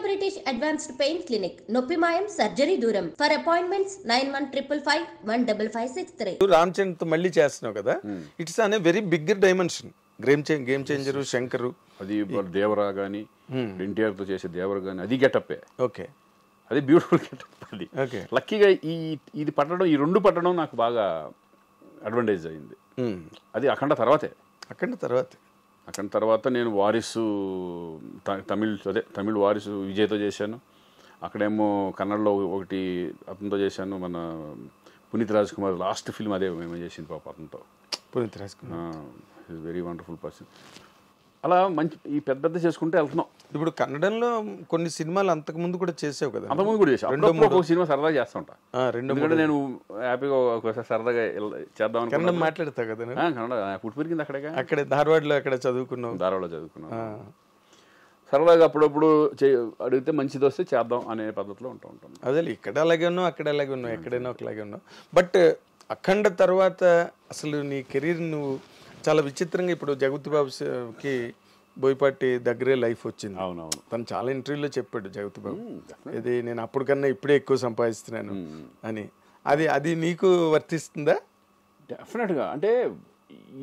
British advanced pain clinic, నొప్పిమాయం surgery దూరం. For appointments 9155515563. Ram Charan తో మళ్ళీ చేస్తున్నావు కదా, ఇట్స్ అనే very bigger dimension. Game changer Shankar, అది దేవరా కానీ ఎన్టీఆర్ తో చేసే దేవరా కానీ అది గెటప్పే. ఓకే, అది బ్యూటిఫుల్ గెటప్. అది లక్కీగా ఇది పట్టడం, ఈ రెండు పట్టడం నాకు బాగా అడ్వాంటేజ్ అయింది. అది అఖండ తర్వాత నేను వారిసు తమిళ్ వారిసు విజయ్తో చేశాను. అక్కడేమో కన్నడలో ఒకటి అతనితో చేశాను, మన పునీత్ రాజ్ కుమార్ లాస్ట్ ఫిల్మ్ అదే మేము చేసింది పాప అతనితో. Puneeth Raj Kumar is very wonderful person. అలా మంచి ఈ పెద్ద చేసుకుంటే వెళ్తున్నాం. ఇప్పుడు కన్నడంలో కొన్ని సినిమాలు అంతకు ముందు కూడా చేసావు కదా? అంతకుముందు కూడా చేసాను. ఒక సినిమా సరదాగా చేస్తా ఉంటా. ఎందుకంటే నేను హ్యాపీగా ఒకసారి సరదాగా చేద్దాం కన్నడం మాట్లాడతావు కదా? కన్నడ పుట్టి పెరిగింది అక్కడే ధారవాడలో చదువుకున్నావు. సరదాగా అప్పుడప్పుడు అడిగితే మంచిది వస్తే చేద్దాం అనే పద్ధతిలో ఉంటాం. అదే ఇక్కడ అలాగే ఉన్నావు, అక్కడ అలాగే ఉన్నావు, ఎక్కడైనా ఒకలాగే ఉన్నావు. బట్ అఖండ తర్వాత అసలు నీ కెరీర్ నువ్వు చాలా విచిత్రంగా, ఇప్పుడు జగపతి బాబుకి బోయపాటి దగ్గరే లైఫ్ వచ్చింది. అవునవును, తను చాలా ఇంటర్వ్యూలో చెప్పాడు జగపతి బాబు, ఇది నేను అప్పుడు కన్నా ఇప్పుడే ఎక్కువ సంపాదిస్తున్నాను అని. అది నీకు వర్తిస్తుందా? డెఫినెట్గా. అంటే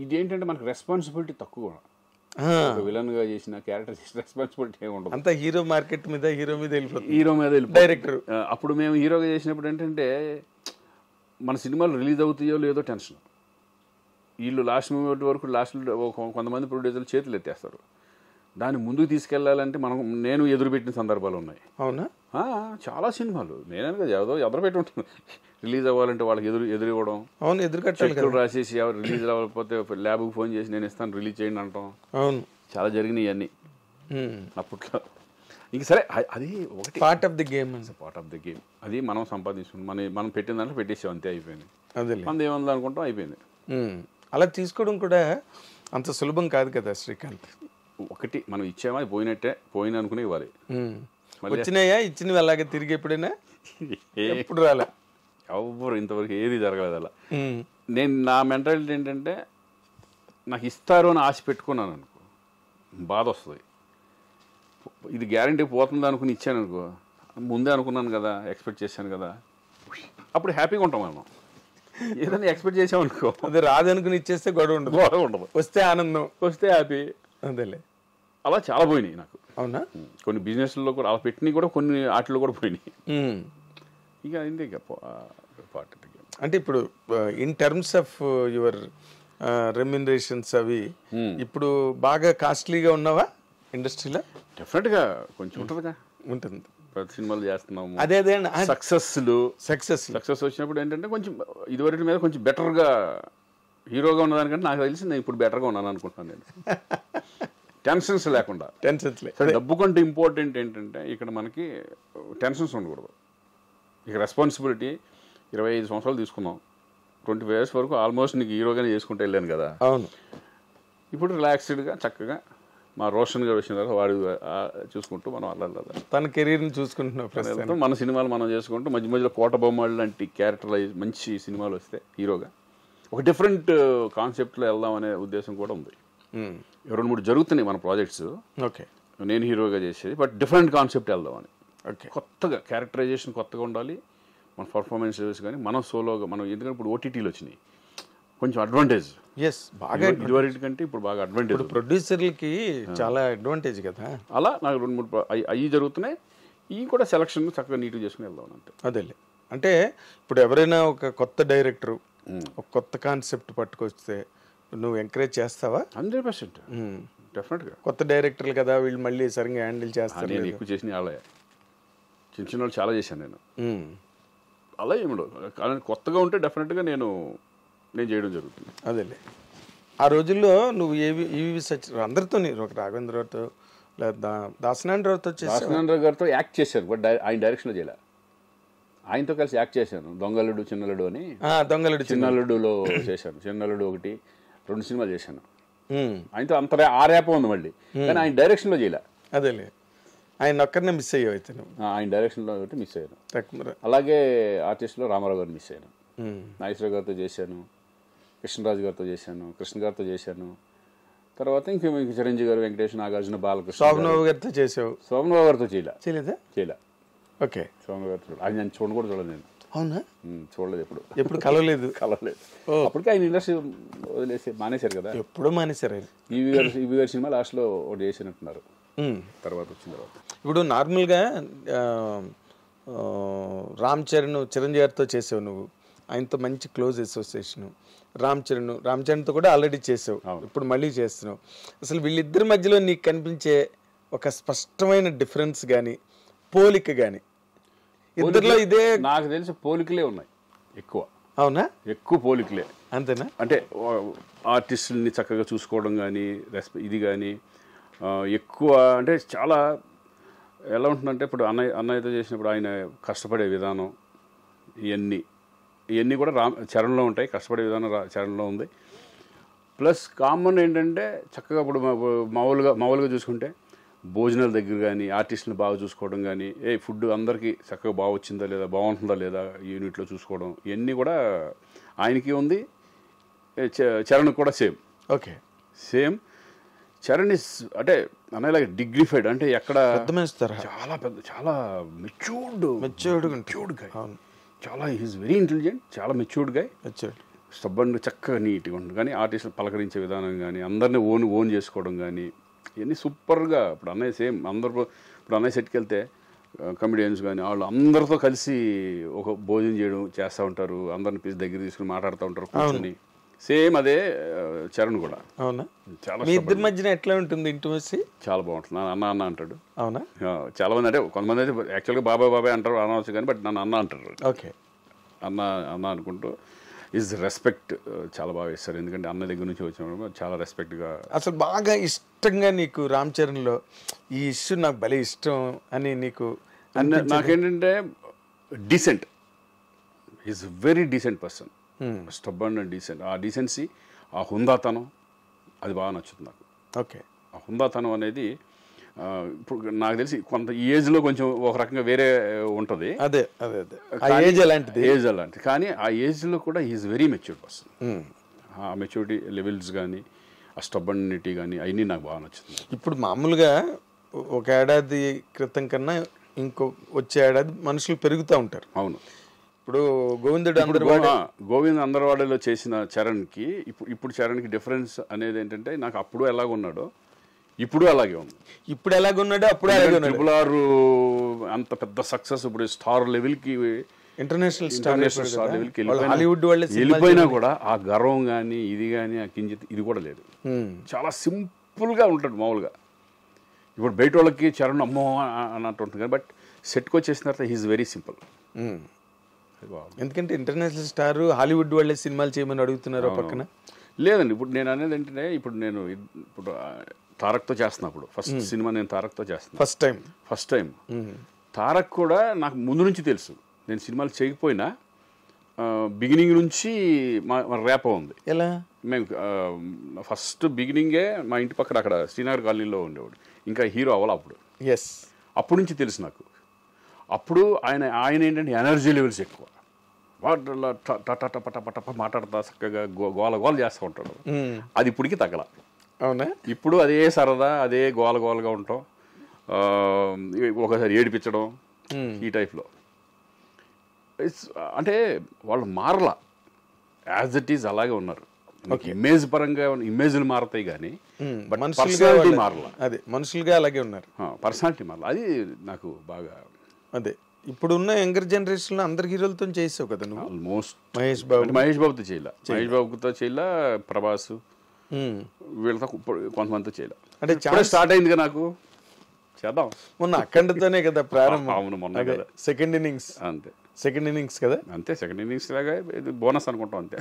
ఇదేంటంటే మనకు రెస్పాన్సిబిలిటీ తక్కువ. విలన్ గా చేసిన క్యారెక్టర్ చేసిన రెస్పాన్సిబిలిటీ ఏమి ఉండదు. అంతా హీరో మార్కెట్ మీద, హీరో మీద వెళ్ళిపోతుంది డైరెక్టర్. అప్పుడు మేము హీరోగా చేసినప్పుడు ఏంటంటే మన సినిమాలు రిలీజ్ అవుతాయో లేదో టెన్షన్. వీళ్ళు లాస్ట్ మూమెంట్ వరకు కొంతమంది ప్రొడ్యూసర్లు చేతులు ఎత్తేస్తారు. దాన్ని ముందుకు తీసుకెళ్లాలంటే నేను ఎదురుపెట్టిన సందర్భాలు ఉన్నాయి. అవునా? చాలా సినిమాలు నేనే కదా ఎదురు పెట్టి ఉంటాను. రిలీజ్ అవ్వాలంటే వాళ్ళకి ఎదురు ఇవ్వడం. అవును, ఎదురు రాసేసి ఎవరు రిలీజ్ అవ్వకపోతే ల్యాబ్కి ఫోన్ చేసి నేను ఇస్తాను రిలీజ్ చేయండి అంటాం. అవును, చాలా జరిగినాయి ఇవన్నీ అప్పట్లో. ఇంక సరే, అది ఒకటి పార్ట్ ఆఫ్ ది గేమ్. అది మనం సంపాదించుకున్నాం, మనం పెట్టిన దాంట్లో పెట్టేసాం, అంతే, అయిపోయింది. అదే మనం ఏమన్నా అనుకుంటాం, అయిపోయింది. అలా తీసుకోవడం కూడా అంత సులభం కాదు కదా శ్రీకాంత్. ఒకటి మనం ఇచ్చామా, అది పోయిన అనుకునే ఇవ్వాలి. వచ్చినాయా, ఇచ్చినవి అలాగే తిరిగి ఎప్పుడైనా? ఎప్పుడు రాలే, ఎవరు ఇంతవరకు ఏది జరగలేదు అలా. నా మెంటాలిటీ ఏంటంటే నాకు ఇస్తారు అని ఆశ పెట్టుకున్నాను అనుకో, బాధ వస్తుంది. ఇది గ్యారంటీ పోతుంది అనుకుని ఇచ్చాను అనుకో, ముందే అనుకున్నాను కదా, ఎక్స్పెక్ట్ చేశాను కదా, అప్పుడు హ్యాపీగా ఉంటాం మనం. ఏదైనా ఎక్స్పెక్ట్ చేసాం అనుకో, అది రాదనుకుని ఇచ్చేస్తే గొడవ ఉండదు, వస్తే ఆనందం, వస్తే హ్యాపీ. అదేలే, అలా చాలా పోయినాయి నాకు. అవునా? కొన్ని బిజినెస్లో కూడా అలా పెట్టినవి కూడా, కొన్ని వాటిలో కూడా పోయినాయి. ఇక అయింది. ఇక పార్ట్ అంటే ఇప్పుడు in terms of your remunerations అవి ఇప్పుడు బాగా కాస్ట్లీగా ఉన్నావా ఇండస్ట్రీలో? డెఫినెట్గా కొంచెం ఉంటుందిగా. ఉంటుంది, ప్రతి సినిమాలు చేస్తున్నాము. అదే సక్సెస్ వచ్చినప్పుడు ఏంటంటే కొంచెం ఇదివరకు మీద కొంచెం బెటర్గా హీరోగా ఉన్నదానికంటే నాకు తెలిసి నేను ఇప్పుడు బెటర్గా ఉన్నాను అనుకుంటున్నాను. నేను టెన్షన్స్ లేకుండా. డబ్బు కంటే ఇంపార్టెంట్ ఏంటంటే ఇక్కడ మనకి టెన్షన్స్ ఉండకూడదు. ఇక రెస్పాన్సిబిలిటీ 25 సంవత్సరాలు తీసుకున్నాం, 25 years వరకు ఆల్మోస్ట్ నీకు హీరోగానే చేసుకుంటూ వెళ్ళాను కదా. అవును. ఇప్పుడు రిలాక్స్డ్గా చక్కగా మా రోషన్ గారు వచ్చిన తర్వాత వాడు చూసుకుంటూ మనం అలా తన కెరీర్ని చూసుకుంటున్నాం. మన సినిమాలు మనం చేసుకుంటూ మధ్యలో కోట బొమ్మలు లాంటి క్యారెక్టరైజ్ మంచి సినిమాలు వస్తే హీరోగా ఒక డిఫరెంట్ కాన్సెప్ట్లో వెళ్దాం అనే ఉద్దేశం కూడా ఉంది. 2-3 జరుగుతున్నాయి మన ప్రాజెక్ట్స్. ఓకే, నేను హీరోగా చేసేది, బట్ డిఫరెంట్ కాన్సెప్ట్ వెళ్దామని. కొత్తగా క్యారెక్టరైజేషన్ కొత్తగా ఉండాలి, మన పర్ఫార్మెన్సెస్ కానీ మనం సోలోగా మనం. ఎందుకంటే ఇప్పుడు ఓటీటీలు వచ్చినాయి, కొంచెం అడ్వాంటేజ్. బాగా ఇదివరకు కంటే ఇప్పుడు బాగా అడ్వాంటేజ్. ప్రొడ్యూసర్లకి చాలా అడ్వాంటేజ్ కదా. అలా నాకు 2-3 అవి జరుగుతున్నాయి. ఇవి కూడా సెలక్షన్ చక్కగా నీట్గా చేసుకుని వెళ్దాం అంటే. అదేలే, అంటే ఇప్పుడు ఎవరైనా ఒక కొత్త డైరెక్టరు ఒక కొత్త కాన్సెప్ట్ పట్టుకొస్తే నువ్వు ఎంకరేజ్ చేస్తావా? 100% డెఫినెట్గా. కొత్త డైరెక్టర్లు కదా, వీళ్ళు మళ్ళీ సరిగ్గా హ్యాండిల్ చేస్తారు. నేను ఎక్కువ చేసిన వాళ్ళే, చిన్న వాళ్ళు చాలా చేశాను నేను. అలా ఏమిడవు, కానీ కొత్తగా ఉంటే డెఫినెట్గా నేను చేయడం జరుగుతుంది. అదేలే, ఆ రోజుల్లో నువ్వు ఈవి అందరితో, ఒక రాఘవేంద్రరావుతో లేదా దాసనారాయణరావుతో దాసనారాయణరావు గారితో యాక్ట్ చేశాను, బట్ ఆయన డైరెక్షన్లో చేయలే. ఆయనతో కలిసి యాక్ట్ చేశాను, దొంగలుడు చిన్నలుడు అని. చిన్నలుడులో చేశాను. చిన్నలుడు 1-2 సినిమాలు చేశాను ఆయనతో. అంత ఆ ర్యాప్ ఉంది మళ్ళీ, కానీ ఆయన డైరెక్షన్లో చేయలే. అదేలే, ఆయన ఒక్కరినే మిస్ అయ్యావు అయితే నువ్వు. ఆయన డైరెక్షన్లో మిస్ అయ్యాను. అలాగే ఆర్టిస్ట్లో రామారావు గారు మిస్ అయ్యాను. నాగేశ్వరరావు గారితో చేశాను, కృష్ణరాజు గారితో చేశాను, కృష్ణ గారితో చేశాను, తర్వాత ఇంక చిరంజీవి గారు, వెంకటేష్, నాగార్జున, బాలకృష్ణ, శోభన్ గారితో చేసావు. శోభన్ బాబు గారితో చేయలే. ఓకే. శోభన్ గారితో అది నేను చూడలేదు నేను. అవునా? చూడలేదు, ఎప్పుడు కలవలేదు. అప్పటికే ఆయన ఇండస్ట్రీ వదిలేసి మానేశారు కదా. ఎప్పుడో మానేశారు ఆయన. ఈవి గారి సినిమా లాస్ట్లో ఒకటి చేసినట్టున్నారు తర్వాత వచ్చిన తర్వాత. ఇప్పుడు నార్మల్గా రామ్ చరణ్, చిరంజీవి గారితో చేసావు నువ్వు, ఆయనతో మంచి క్లోజ్ అసోసియేషన్. రామ్ చరణ్తో కూడా ఆల్రెడీ చేసావు, ఇప్పుడు మళ్ళీ చేస్తున్నావు. అసలు వీళ్ళిద్దరి మధ్యలో నీకు కనిపించే ఒక స్పష్టమైన డిఫరెన్స్ కానీ పోలిక కానీ ఇద్దరిలో? ఇదే నాకు తెలిసి పోలికలే ఉన్నాయి ఎక్కువ. అవునా? ఎక్కువ పోలికలే. అంతేనా? అంటే ఆర్టిస్టుల్ని చక్కగా చూసుకోవడం కానీ ఇది కానీ ఎక్కువ. అంటే చాలా ఎలా ఉంటుందంటే ఇప్పుడు అన్నయ్యతో చేసినప్పుడు ఆయన కష్టపడే విధానం ఇవన్నీ కూడా చరణ్లో ఉంటాయి. కష్టపడే విధానం చరణ్లో ఉంది. ప్లస్ కామన్ ఏంటంటే చక్కగా ఇప్పుడు మామూలుగా చూసుకుంటే భోజనాల దగ్గర కానీ ఆర్టిస్టులను బాగా చూసుకోవడం కానీ, ఫుడ్ అందరికీ చక్కగా బాగా వచ్చిందా లేదా, బాగుంటుందా లేదా యూనిట్లో చూసుకోవడం, ఇవన్నీ కూడా ఆయనకి ఉంది. చరణ్ కూడా same. Okay, same. Charan is అంటే అనేలాగా డిగ్నిఫైడ్, అంటే ఎక్కడ చాలా పెద్ద, చాలా మెచ్యూర్డ్ గాయ్. చాలా ఈజ్ వెరీ ఇంటెలిజెంట్, చాలా మెచ్యూర్డ్ గాయ్. స్టబ్బన్ చక్కగా నీట్గా ఉంటుంది. కానీ ఆర్టిస్టులు పలకరించే విధానం కానీ, అందరినీ ఓన్ చేసుకోవడం కానీ, ఇవన్నీ సూపర్గా. ఇప్పుడు అన్నయ్య సేమ్ అందరూ. ఇప్పుడు అన్నయ్య సెట్కి వెళ్తే కమెడియన్స్ కానీ వాళ్ళు అందరితో కలిసి ఒక భోజనం చేస్తూ ఉంటారు, అందరిని పిలిచి దగ్గర తీసుకుని మాట్లాడుతూ ఉంటారు కూర్చొని. సేమ్ అదే చరణ్ కూడా. అవునా? చాలా ఇద్దరి మధ్యన ఎట్లా ఉంటుంది ఇంటిమసీ? చాలా బాగుంటుంది. అన్న అంటాడు. అవునా? చాలా మంది, అంటే కొంతమంది అయితే యాక్చువల్గా బాబాయ్ అంటారు, అనవచ్చు కానీ, బట్ నన్ను అన్న అంటారు. ఓకే, అన్న అనుకుంటూ ఈజ్ రెస్పెక్ట్ చాలా బాగా ఇస్తారు. ఎందుకంటే అన్న దగ్గర నుంచి వచ్చినప్పుడు చాలా రెస్పెక్ట్గా. అసలు బాగా ఇష్టంగా నీకు రామ్ చరణ్లో ఈ ఇష్యూ నాకు భలే ఇష్టం అని నీకు? నాకేంటంటే decent, is very decent person. Stubborn and decent. ఆ డీసెన్సీ, ఆ హుందాతనం, అది బాగా నచ్చుతుంది నాకు. ఓకే, ఆ హుందాతనం అనేది ఇప్పుడు నాకు తెలిసి కొంత ఈ ఏజ్లో కొంచెం ఒక రకంగా వేరే ఉంటుంది. అదే ఏజ్ అలాంటిది. కానీ ఆ ఏజ్లో కూడా ఈజ్ వెరీ మెచ్యూర్డ్ పర్సన్. ఆ మెచ్యూరిటీ లెవెల్స్ కానీ, ఆ స్టబ్బనిటీ కానీ, అవన్నీ నాకు బాగా నచ్చుతుంది. ఇప్పుడు మామూలుగా ఒక ఏడాది క్రితం కన్నా ఇంకో వచ్చే ఏడాది మనుషులు పెరుగుతూ ఉంటారు. అవును. ఇప్పుడు గోవింద్ అందరవాడలో చేసిన చరణ్కి ఇప్పుడు చరణ్కి డిఫరెన్స్ అనేది ఏంటంటే, నాకు అప్పుడు ఎలాగున్నాడో ఇప్పుడు అలాగే ఉంది. ఇప్పుడు ఎలాగున్నాడో అప్పుడు అలాగే ఉన్నాడు. ట్రిపుల్ ఆర్ అంత పెద్ద సక్సెస్, ఇప్పుడు స్టార్ లెవెల్కి, ఇంటర్నేషనల్ స్టార్ లెవెల్కి హాలీవుడ్ వెళ్ళిపోయినా కూడా ఆ గర్వం కానీ, ఇది కానీ, ఆ కించిత్ ఇది కూడా లేదు. చాలా సింపుల్గా ఉంటాడు మామూలుగా. ఇప్పుడు బయట వాళ్ళకి చరణ్ అమ్మో అన్నట్టు ఉంటుంది కానీ, బట్ సెట్కి వచ్చేసిన తర్వాత హీఈస్ వెరీ సింపుల్. ఎందుకంటే ఇంటర్నేషనల్ స్టార్ హాలీవుడ్ వాళ్ళే సినిమాలు చేయమని అడుగుతున్నారు పక్కన. లేదండి, ఇప్పుడు నేను అనేది ఏంటంటే, ఇప్పుడు తారక్తో చేస్తున్నప్పుడు ఫస్ట్ సినిమా నేను తారక్తో చేస్తున్నాను. ఫస్ట్ టైం తారక్ కూడా నాకు ముందు నుంచి తెలుసు. నేను సినిమాలు చేయకపోయినా బిగినింగ్ నుంచి మా ర్యాప్ ఉంది. ఎలా? మేము ఫస్ట్ బిగినింగే మా ఇంటి పక్కన అక్కడ శ్రీనగర్ కాలనీలో ఉండేవాడు, ఇంకా హీరో అవ్వాలి అప్పుడు. అప్పటి నుంచి తెలుసు నాకు. అప్పుడు ఆయన ఏంటంటే ఎనర్జీ లెవెల్స్ ఎక్కువ, పట మాట్లాడతా చక్కగా గోల చేస్తూ ఉంటాడు. అది ఇప్పటికి తగ్గల. అవునా? ఇప్పుడు అదే సరదా, అదే గోలగా ఉంటాం, ఒకసారి ఏడిపించడం, ఈ టైప్లో. అంటే వాళ్ళు మారలా, యాజ్ ఇట్ ఈజ్ అలాగే ఉన్నారు. ఇమేజ్ పరంగా ఇమేజ్లు మారతాయి కానీ పర్సనాలిటీ మారలా. అదే మనుషులుగా అలాగే ఉన్నారు, పర్సనాలిటీ మారలా. అది నాకు బాగా. అదే ఇప్పుడున్న యంగర్ జనరేషన్లో అందరి హీరోలతో చేసావు కదా నువ్వు. ఆల్మోస్ట్ మహేష్ బాబుతో చేయలే, ప్రభాస్ వీళ్ళతో కొంతమందితో చేయలే. అంటే స్టార్ట్ అయింది కదా నాకు, చేద్దాం. మొన్న అఖండతోనే కదా ప్రారంభం. అవును, మొన్న కదా సెకండ్ ఇన్నింగ్స్. అంతే, సెకండ్ ఇన్నింగ్స్ కదా. అంతే, సెకండ్ ఇన్నింగ్స్ లాగా బోనస్ అనుకుంటాం. అంతే,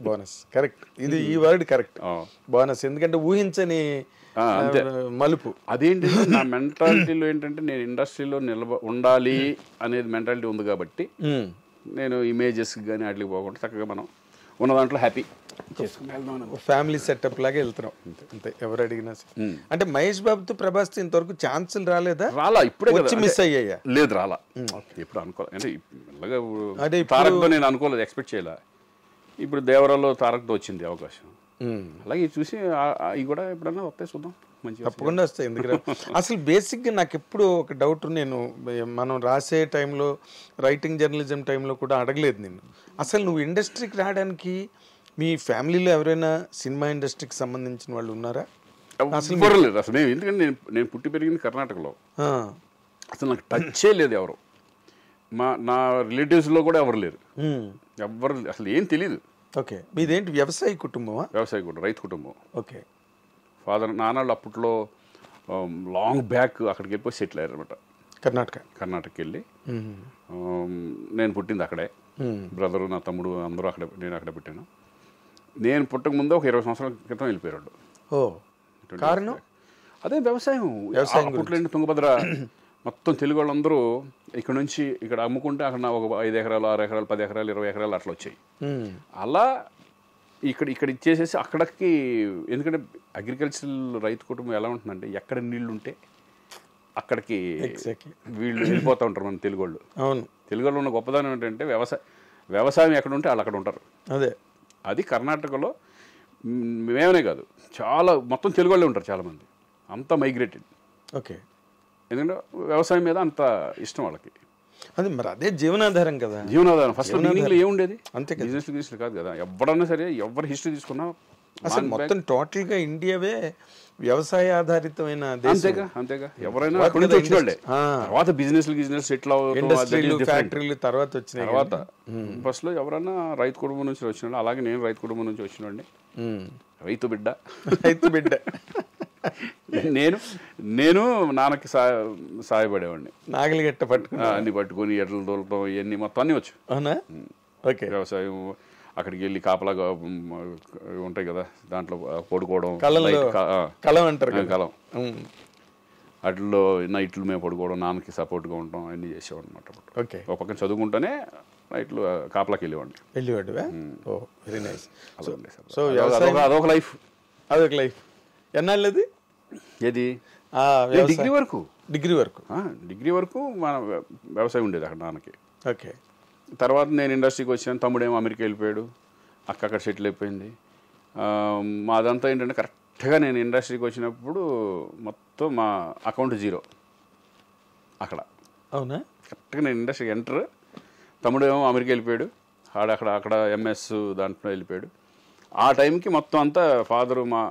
బోనస్ కరెక్ట్. ఇది ఈ వర్డ్ కరెక్ట్, బోనస్. ఎందుకంటే ఊహించని మలుపు. అదేంటి, నా మెంటాలిటీలో ఏంటంటే నేను ఇండస్ట్రీలో ఉండాలి అనేది మెంటాలిటీ ఉంది కాబట్టి నేను ఇమేజెస్ కానీ వాటికి పోకుండా చక్కగా మనం ఉన్న దాంట్లో హ్యాపీ ఫ్యామిలీ సెటప్ లాగా వెళ్తున్నాం అంతే, ఎవరు అడిగినా. అంటే మహేష్ బాబుతో ప్రభాస్ ఇంతవరకు ఛాన్సులు రాలేదా? ఇప్పుడే వచ్చి మిస్ అయ్యాయా? లేదు, రాలా. ఎప్పుడు అనుకోలేదు, అంటే తారక్తో నేను అనుకోలేదు, ఎక్స్పెక్ట్ చేయలే. ఇప్పుడు దేవరాలో తారక్తో వచ్చింది అవకాశం. అలాగే ఇది చూసి ఇవి కూడా ఎప్పుడన్నా వస్తాయి చూద్దాం మంచిగా తప్పకుండా వస్తాయి. ఎందుకంటే అసలు బేసిక్గా నాకు ఎప్పుడు ఒక డౌట్, నేను మనం రాసే టైంలో రైటింగ్ జర్నలిజం టైంలో కూడా అడగలేదు నేను, అసలు నువ్వు ఇండస్ట్రీకి రావడానికి మీ ఫ్యామిలీలో ఎవరైనా సినిమా ఇండస్ట్రీకి సంబంధించిన వాళ్ళు ఉన్నారా? అసలు లేదు అసలు. ఎందుకంటే నేను పుట్టి పెరిగింది కర్ణాటకలో, అసలు నాకు టచ్చే లేదు ఎవరు, నా రిలేటివ్స్లో కూడా ఎవరు లేరు, ఎవరు అసలు ఏం తెలియదు. ఓకే, మీదేంటి వ్యవసాయ కుటుంబమా? వ్యవసాయ కుటుంబం, రైతు కుటుంబం. ఓకే, ఫాదర్ నాన్నళ్ళు అప్పట్లో లాంగ్ బ్యాక్ అక్కడికి వెళ్ళిపోయి సెటిల్ అయ్యారు అనమాట, కర్ణాటకకి వెళ్ళి. నేను పుట్టింది అక్కడే, బ్రదరు నా తమ్ముడు అందరూ అక్కడే, నేను అక్కడే పుట్టాను. నేను పుట్టక ముందు ఒక 20 సంవత్సరాల క్రితం వెళ్ళిపోయాడు. కారణం అదే వ్యవసాయం. అప్పట్లో తుంగభద్ర మొత్తం తెలుగు వాళ్ళందరూ ఇక్కడ నుంచి ఇక్కడ అమ్ముకుంటే అక్కడ ఒక 5 ఎకరాలు 6 ఎకరాలు 10 ఎకరాలు 20 ఎకరాలు అట్లా వచ్చాయి. అలా ఇక్కడ ఇచ్చేసేసి అక్కడికి, ఎందుకంటే అగ్రికల్చరల్ రైతు కుటుంబం ఎలా ఉంటుందంటే ఎక్కడ నీళ్లు ఉంటే అక్కడికి వీళ్ళు వెళ్ళిపోతూ ఉంటారు మన తెలుగు వాళ్ళు. అవును, తెలుగు వాళ్ళు ఉన్న గొప్పదనం ఏంటంటే వ్యవసాయం ఎక్కడ ఉంటే వాళ్ళు అక్కడ ఉంటారు. అది కర్ణాటకలో మేమనే కాదు, చాలా మొత్తం తెలుగు వాళ్ళే ఉంటారు చాలామంది, అంతా మైగ్రేటెడ్. ఓకే, ఎందుకంటే వ్యవసాయం మీద అంత ఇష్టం వాళ్ళకి. అది మరి అదే జీవనాధారం కదా. జీవనాధారం ఫస్ట్ బిగినింగ్లో ఏముండేది, అంతే కదా, బిజినెస్ కాదు కదా. ఎవరన్నా సరే ఎవరి హిస్టరీ తీసుకున్నా అసలు మొత్తం టోటల్గా ఇండియావే వ్యవసాయ ఆధారితమైన దేశం. అంతేగా ఎవరైనా అక్కడి నుంచి వచ్చిన వాళ్ళే. తర్వాత బిజినెస్ సెటిల్ ఇండస్ట్రీలు ఫ్యాక్టరీలు తర్వాత వచ్చినాయి. తర్వాత ఫస్ట్ లో ఎవరైనా రైతు కుటుంబం నుంచి వచ్చిన, అలాగే నేను రైతు కుటుంబం నుంచి వచ్చినండి, రైతు బిడ్డ. నేను నాన్నకి సాయపడేవాడిని, నాగలి గట్ట అన్ని పట్టుకుని ఎడ్లు తోలటం ఇవన్నీ మొత్తం అన్నీ వచ్చు. అవునా? ఓకే, వ్యవసాయం అక్కడికి వెళ్ళి కాపలాగా ఉంటాయి కదా, దాంట్లో పడుకోవడం, కలం అంటారు, కలం అట్లలో నైట్లు మేము పడుకోవడం, నాన్నకి సపోర్ట్గా ఉండడం అన్నీ చేసేవాడు అనమాట. ఓకే, ఒక పక్కన చదువుకుంటూనే నైట్లు కాపలాకి వెళ్ళేవాడు. Very nice. సో అదొక లైఫ్. ఎన్నాళ్ళది? ఏది? డిగ్రీ వరకు మన వ్యవసాయం ఉండేది అక్కడ నాన్నకి. ఓకే, తర్వాత నేను ఇండస్ట్రీకి వచ్చాను, తమ్ముడేమో అమెరికా వెళ్ళిపోయాడు, అక్కడ సెటిల్ అయిపోయింది. మాదంతా ఏంటంటే కరెక్ట్గా నేను ఇండస్ట్రీకి వచ్చినప్పుడు మొత్తం మా అకౌంట్ 0 అక్కడ. అవునా? కరెక్ట్గా నేను ఇండస్ట్రీకి ఎంటర్, తమ్ముడేమో అమెరికా వెళ్ళిపోయాడు, అక్కడ ఎంఎస్ దాంట్లో వెళ్ళిపోయాడు. ఆ టైంకి మొత్తం అంతా ఫాదరు మా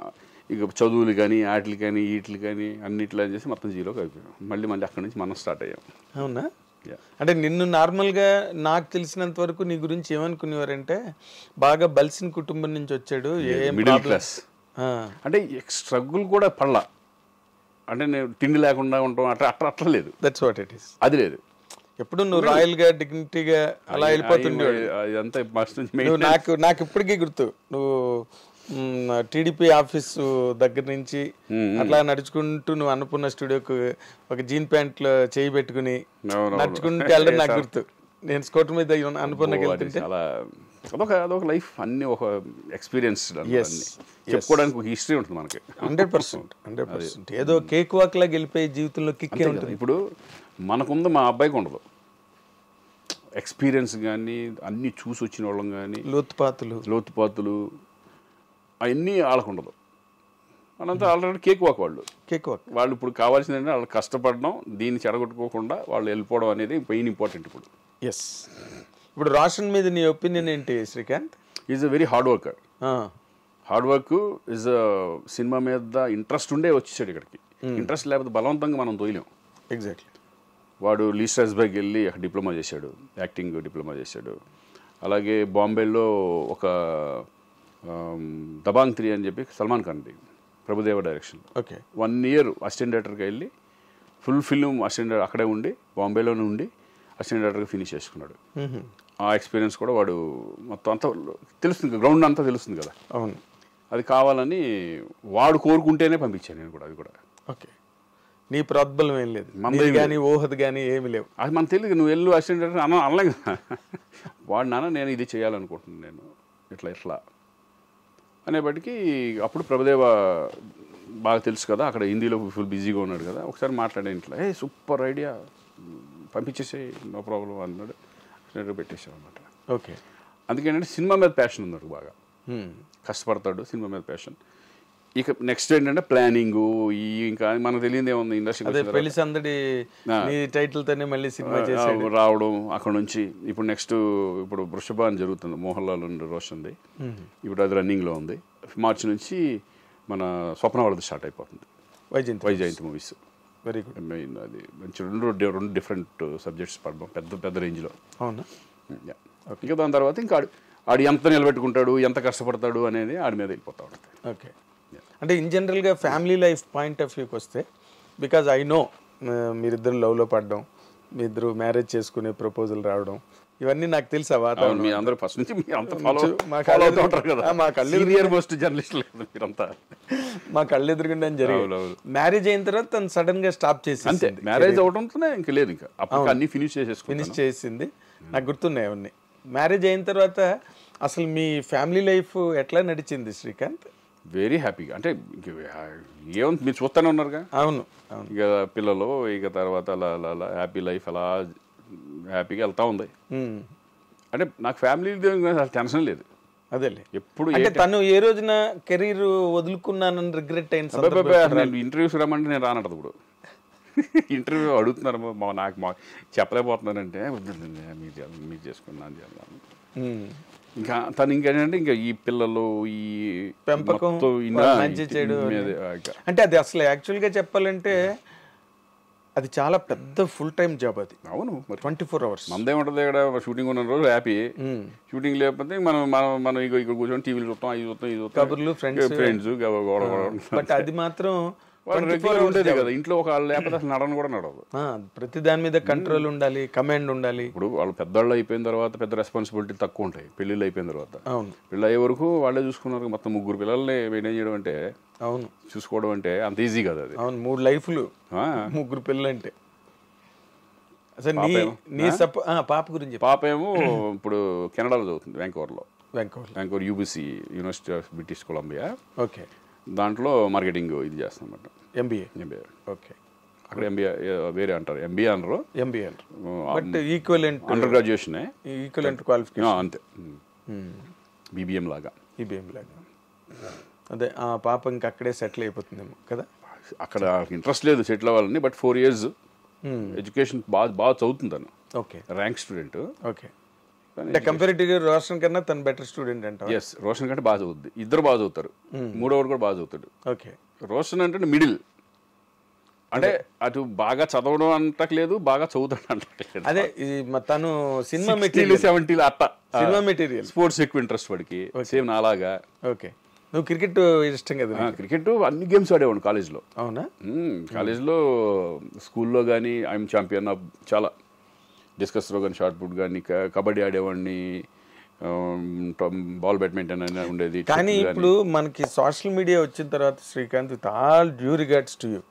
ఇక చదువులు కానీ వాటికి కానీ వీటికి కానీ అన్నిట్లో చేసి మొత్తం 0కి అయిపోయాం. మళ్ళీ అక్కడి నుంచి మనం స్టార్ట్ అయ్యాం. అవునా? అంటే నిన్ను నార్మల్గా నాకు తెలిసినంత వరకు నీ గురించి ఏమనుకునేవారంటే బాగా బలిసిన కుటుంబం నుంచి వచ్చాడు, మిడిల్ క్లాస్, అంటే స్ట్రగుల్ కూడా పడలా, అంటే నేను తిండి లేకుండా ఉంటాం అట్లా లేదు. That's what it is. అది లేదు, ఎప్పుడు నువ్వు రాయల్ గా డిగ్నిటీగా అలా వెళ్ళిపోతుండేవాడు. నాకు ఇప్పటికీ గుర్తు, నువ్వు టీడీపీ ఆఫీసు దగ్గర నుంచి అట్లా నడుచుకుంటూ నువ్వు అన్నపూర్ణ స్టూడియోకు ఒక జీన్ ప్యాంట్లో చేయి పెట్టుకుని నడుచుకుంటూ వెళ్ళడం నాకు గుర్తు. నేను స్కూటర్ మీద అన్నపూర్ణకి వెళ్తుంటే అదొక లైఫ్, అన్ని ఒక ఎక్స్పీరియన్స్ చెప్పుకోవడానికి ఒక హిస్టరీ ఉంటుంది మనకి. 100%. ఏదో కేక్ వాక్ లాగా వెళ్ళిపోయే జీవితంలో కిక్కే ఉంటుంది. ఇప్పుడు మనకుంది, మా అబ్బాయికి ఉండదు ఎక్స్పీరియన్స్ కానీ, అన్ని చూసి వచ్చిన వాళ్ళం కానీ, లోతుపాతులు అవన్నీ వాళ్ళకు ఉండదు. వాళ్ళంతా ఆల్రెడీ కేక్ వాక్ వాళ్ళు ఇప్పుడు కావాల్సింది ఏంటంటే వాళ్ళు కష్టపడడం, దీన్ని చెడగొట్టుకోకుండా వాళ్ళు వెళ్ళిపోవడం అనేది మెయిన్ ఇంపార్టెంట్ ఇప్పుడు. ఎస్. ఇప్పుడు రోషన్ మీద నీ ఒపీనియన్ ఏంటి Srikanth? Is a very hard worker. Is cinema మీద ఇంట్రెస్ట్ ఉండే వచ్చేసాడు ఇక్కడికి. ఇంట్రెస్ట్ లేకపోతే బలవంతంగా మనం తోయలేం. ఎగ్జాక్ట్లీ. వాడు లీ స్ట్రాస్బర్గ్ వెళ్ళి అక్కడ డిప్లొమా చేశాడు, యాక్టింగ్ డిప్లొమా చేశాడు. అలాగే బాంబేలో ఒక దబాంగ్ 3 అని చెప్పి సల్మాన్ ఖాన్ది, ప్రభుదేవ డైరెక్షన్, 1 year అసిస్టెంట్ డైరెక్టర్గా వెళ్ళి ఫుల్ ఫిల్మ్ అసిస్టెంట్ అక్కడే ఉండి, బాంబేలోనే ఉండి అసిస్టెంట్ డైరెక్టర్గా ఫినిష్ చేసుకున్నాడు. ఆ ఎక్స్పీరియన్స్ కూడా వాడు మొత్తం అంతా తెలుస్తుంది, గ్రౌండ్ అంతా తెలుస్తుంది కదా. అవును. అది కావాలని వాడు కోరుకుంటేనే పంపించాను నేను కూడా. అది కూడా ఓకే. నీ ప్రోద్బలం ఏం లేదు, మంది కానీ ఊహది కానీ ఏమి లేవు. అది మనకు తెలియదు. నువ్వు వెళ్ళు అసిస్టెంట్ డైరెక్టర్ అనలే కదా. వాడు నాన్న నేను ఇది చేయాలనుకుంటున్నాను, నేను ఇట్లా అనేప్పటికీ అప్పుడు ప్రభుదేవ బాగా తెలుసు కదా, అక్కడ హిందీలో ఫుల్ బిజీగా ఉన్నాడు కదా. ఒకసారి మాట్లాడే ఇంట్లో, సూపర్ ఐడియా, పంపించేసే, నో ప్రాబ్లం అన్నాడు. పెట్టేసాం అనమాట. ఓకే. అందుకేంటంటే సినిమా మీద ప్యాషన్ ఉంది బాగా. కష్టపడతాడు, సినిమా మీద ప్యాషన్. ఇక నెక్స్ట్ ఏంటంటే ప్లానింగ్, ఈ ఇంకా మనకు తెలియదు ఏముంది ఇండస్ట్రీ పెళ్లి సందడి టైటిల్ తోనే మళ్ళీ సినిమా రావడం. అక్కడ నుంచి ఇప్పుడు నెక్స్ట్ ఇప్పుడు వృషభ అని జరుగుతుంది, మోహన్ లాల్ అండ్ రోషన్ది. ఇప్పుడు అది రన్నింగ్లో ఉంది. మార్చి నుంచి మన స్వప్న వాళ్ళది స్టార్ట్ అయిపోతుంది, Vyjayanthi movies. Very good. Main అది మంచి రెండు డిఫరెంట్ సబ్జెక్ట్స్ పడడం పెద్ద రేంజ్లో. అవునా? ఇంకా దాని తర్వాత ఇంకా ఆడు ఎంత నిలబెట్టుకుంటాడు, ఎంత కష్టపడతాడు అనేది ఆడి మీద వెళ్ళిపోతా ఉంటుంది. ఓకే. అంటే ఇన్ జనరల్గా ఫ్యామిలీ లైఫ్ పాయింట్ ఆఫ్ వ్యూకి వస్తే, బికాజ్ ఐ నో మీరిద్దరు లవ్లో పడడం, మీ ఇద్దరు మ్యారేజ్ చేసుకునే ప్రపోజల్ రావడం, ఇవన్నీ నాకు తెలుసా వాతావరణం. మీ అందరూ ఫస్ట్ నుంచి మా కళ్ళెదురుగుండా జరిగింది. మ్యారేజ్ అయిన తర్వాత తను సడన్ గా స్టాప్ చేసి, అంతే మ్యారేజ్ అవడంతోనే ఇంకా లేదు, ఇంకా అప్పుడు అన్ని ఫినిష్ చేసింది. నాకు గుర్తున్నాయి అవన్నీ. మ్యారేజ్ అయిన తర్వాత అసలు మీ ఫ్యామిలీ లైఫ్ ఎట్లా నడిచింది శ్రీకాంత్? వెరీ హ్యాపీగా. అంటే ఏముంది, మీరు చూస్తూనే ఉన్నారుగా. అవును. ఇక పిల్లలు, ఇక తర్వాత అలా అలా అలా హ్యాపీ లైఫ్ అలా హ్యాపీగా వెళ్తా ఉంది. అంటే నాకు ఫ్యామిలీ టెన్షన్ లేదు. అదేలే. ఎప్పుడు అంటే తను ఏ రోజున కెరీర్ వదులుకున్నానని రిగ్రెట్ అయిన ఇంటర్వ్యూస్ రమ్మంటే నేను రానంటది. ఇప్పుడు ఇంటర్వ్యూ అడుగుతున్నారు, నాకు చెప్పలేకపోతున్నానంటే మీరు చేసుకున్నాను. ఇంకా తను ఇంకేంటంటే ఇంకా ఈ పిల్లలు, ఈ పెంపకం, మంచి చెడు. అంటే అది అసలు యాక్చువల్గా చెప్పాలంటే అది చాలా పెద్ద ఫుల్ టైం జాబ్ అది. అవును, 24 hours. మనదేముంటుంది ఇక్కడ, షూటింగ్ ఉన్న రోజు హ్యాపీ, షూటింగ్ లేకపోతే మనం ఇక్కడ కూర్చొని టీవీలు చూస్తాం, ఇది చూస్తాం, ఇది చూస్తాం, కబుర్లు, ఫ్రెండ్స్. బట్ అది మాత్రం ఉండేది కదా ఇంట్లో. ఒక లేకపోతే అసలు నడను కూడా నడవదు. ప్రతి దాని మీద కంట్రోల్ ఉండాలి, కమాండ్ ఉండాలి. ఇప్పుడు వాళ్ళు పెద్దవాళ్ళు అయిపోయిన తర్వాత పెద్ద రెస్పాన్సిబిలిటీ తక్కువ ఉంటాయి. పెళ్ళిళ్ళు అయిపోయిన తర్వాత, అవును, పెళ్ళి అయ్యే వరకు వాళ్ళే చూసుకున్నారు. మొత్తం 3 పిల్లల్ని మెయింటైన్ చేయడం అంటే, అవును, చూసుకోవడం అంటే అంత ఈజీ కదా అది. అవును, 3 లైఫ్లు, 3 పిల్లలు అంటే. అసలు పాప గురించి. పాప ఏమో ఇప్పుడు కెనడాలో చదువుతుంది, Vancouver UBC, university of British Columbia. Okay. దాంట్లో మార్కెటింగ్ ఇది చేస్తాం అన్నమాట. ఎంబీఏ. ఓకే. అక్కడ ఎంబీఏ వేరే అంటారు, ఎంబీఏ అనరు, but equivalent under graduation, equivalent qualification అంతే. బీబీఎం లాగా. అదే ఆ పాప ఇంకా అక్కడే సెటిల్ అయిపోతుందేమో కదా. అక్కడ ఇంట్రెస్ట్ లేదు సెటిల్ అవ్వాలని, బట్ 4 years ఎడ్యుకేషన్ బాగా చదువుతుందను. ఓకే. Rank student. ఓకే. అంటే కంపారిటివ్గా రోషన్ కన్నా తను బెటర్ స్టూడెంట్ అంట. ఎస్, రోషన్ కంటే బాగా చదువుద్ది. ఇద్దరు బాగా చదువుతారు, మూడోవాడు కూడా బాగా చదువుతాడు. ఓకే. రోషన్ అంటే మిడిల్, అంటే అటు బాగా చదవడం అంటలేదు, బాగా చదువుతాడు అంటలేదు. అదే తను సినిమా 70 అట్ట సినిమా మెటీరియల్. స్పోర్ట్స్ ఎక్కువ ఇంట్రెస్ట్ వాడికి, సేమ్ నాలాగా. ఓకే. నువ్వు క్రికెట్ ఇష్టం కదా? క్రికెట్ అన్ని గేమ్స్ ఆడేవాడు కాలేజ్లో. అవునా? కాలేజ్లో, స్కూల్లో కానీ ఐఎమ్ ఛాంపియన్ ఆఫ్ చాలా. డిస్కస్ త్రో కానీ, షార్ట్ పుట్ కానీ, కబడ్డీ ఆడేవాడిని, బాల్ బ్యాడ్మింటన్ అని ఉండేది. కానీ ఇప్పుడు మనకి సోషల్ మీడియా వచ్చిన తర్వాత Srikanth, with all due regards to you,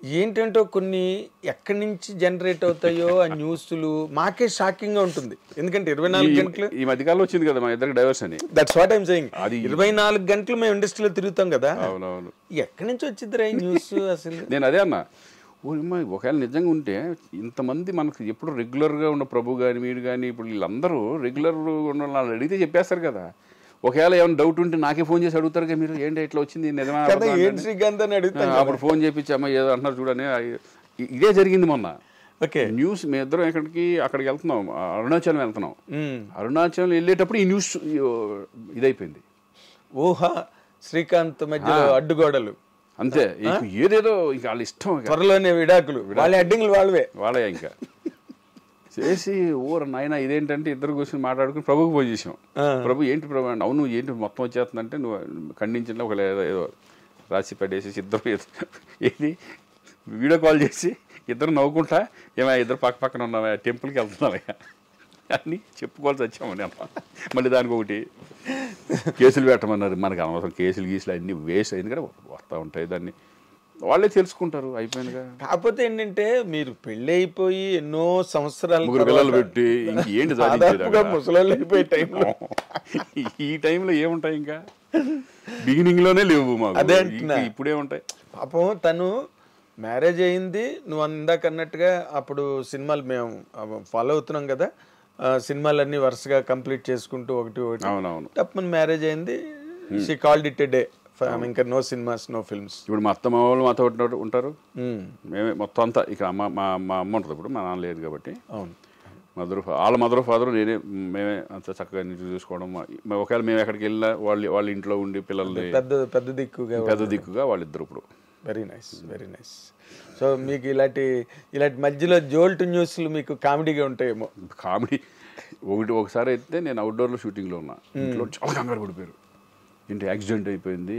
ఏంటంటో కొన్ని ఎక్కడి నుంచి జనరేట్ అవుతాయో ఆ న్యూస్లు మాకే షాకింగ్ గా ఉంటుంది. ఎందుకంటే 24 గంటలు ఈ మధ్యకాలంలో వచ్చింది కదా మా ఇద్దరికి డైవర్స్ అని. That's what I'm saying. 24 గంటలు మేము ఇండస్ట్రీలో తిరుగుతాం కదా. అవునవును. ఎక్కడి నుంచి వచ్చిందిరా ఈ న్యూస్ అసలు? నేను అదే అన్నా, ఒకవేళ నిజంగా ఉంటే ఇంతమంది మనకు ఎప్పుడు రెగ్యులర్గా ఉన్న ప్రభు కానీ, మీరు కానీ, ఇప్పుడు వీళ్ళందరూ రెగ్యులర్ ఉన్న వాళ్ళు అడిగితే చెప్పేస్తారు కదా. ఒకవేళ ఏమైనా డౌట్ ఉంటే నాకే ఫోన్ చేసి అడుగుతారు కదా, మీరు ఏంటి ఇట్లా వచ్చింది నిజమా, అప్పుడు ఫోన్ చేయించి అమ్మ ఏదో అంటున్నారు చూడని. ఇదే జరిగింది మొన్న. ఓకే. న్యూస్ మేము ఇద్దరం అక్కడికి వెళ్తున్నాం, అరుణాచలం వెళ్తున్నాం. అరుణాచలం వెళ్ళేటప్పుడు ఈ న్యూస్ ఇదైపోయింది. ఊహా శ్రీకాంత్ మధ్యలో అడ్డుగోడలు అంతే. ఏదేదో ఇంకా వాళ్ళ ఇష్టం, త్వరలోనే విడాకులు, వాళ్ళ హెడ్డింగ్లు వాళ్ళే ఇంకా చేసి నాయన ఇదేంటంటే ఇద్దరు కూర్చొని మాట్లాడుకుని ప్రభుకి ఫోన్ చేసాం. ప్రభు ఏంటి ప్రభు అంటే, అవును ఏంటి మొత్తం వచ్చేస్తుందంటే నువ్వు ఖండించిన ఒక ఏదో రాసి పెట్టేసి ఇద్దరు ఏది వీడియో కాల్ చేసి ఇద్దరు నవ్వుకుంటా, ఏమైనా ఇద్దరు పక్కన ఉన్నావా, టెంపుల్కి వెళ్తున్నావా అని చెప్పుకోవాల్సి వచ్చామని అమ్మ. మళ్ళీ దానికి ఒకటి కేసులు పెట్టమన్నారు. మనకు అనవసరం కేసులు అన్నీ వేస్ట్, ఎందుకంటే వస్తూ ఉంటాయి, దాన్ని వాళ్ళే తెలుసుకుంటారు అయిపోయినగా. కాకపోతే ఏంటంటే మీరు పెళ్ళి అయిపోయి ఎన్నో సంవత్సరాలు 3 పిల్లలు పెట్టి ఇంకేంటి ముసలాళ్ళు అయిపోయే టైంలో ఈ టైంలో ఏముంటాయి ఇంకా బిగినింగ్ లోనే లేవు మాకు. అదే ఇప్పుడే ఉంటాయి. పాపం తను మ్యారేజ్ అయింది, నువ్వు ఇందాక అన్నట్టుగా అప్పుడు సినిమాలు మేము ఫాలో అవుతున్నాం కదా, సినిమాలన్నీ వరుసగా కంప్లీట్ చేసుకుంటూ ఒకటి అవునవును. తప్పని మ్యారేజ్ అయింది. She called it a day. ఇంకా నో సినిమాస్, నో ఫిల్మ్స్. ఇప్పుడు మా అత్తమ్మ వాళ్ళు మాతో ఉంటారు. మేమే మొత్తం అంతా ఇక మా అమ్మ ఉంటుంది. ఇప్పుడు మా నాన్న లేదు కాబట్టి అవును, వాళ్ళ మదర్ ఫాదర్ మేమే అంత చక్కగా నీటి చూసుకోవడం. ఒకవేళ మేము ఎక్కడికి వెళ్ళినా వాళ్ళ ఇంట్లో ఉండి పిల్లల్ని పెద్ద దిక్కుగా వాళ్ళిద్దరు ఇప్పుడు. Very nice, very nice. So మీకు ఇలాంటి మధ్యలో జోల్ట్ న్యూస్లు మీకు కామెడీగా ఉంటాయేమో. కామెడీ ఒకసారి అయితే నేను అవుట్డోర్లో షూటింగ్లో ఉన్నా. ఇంట్లో చాలా కంగారు పడిపోయారు. ఏంటి యాక్సిడెంట్ అయిపోయింది,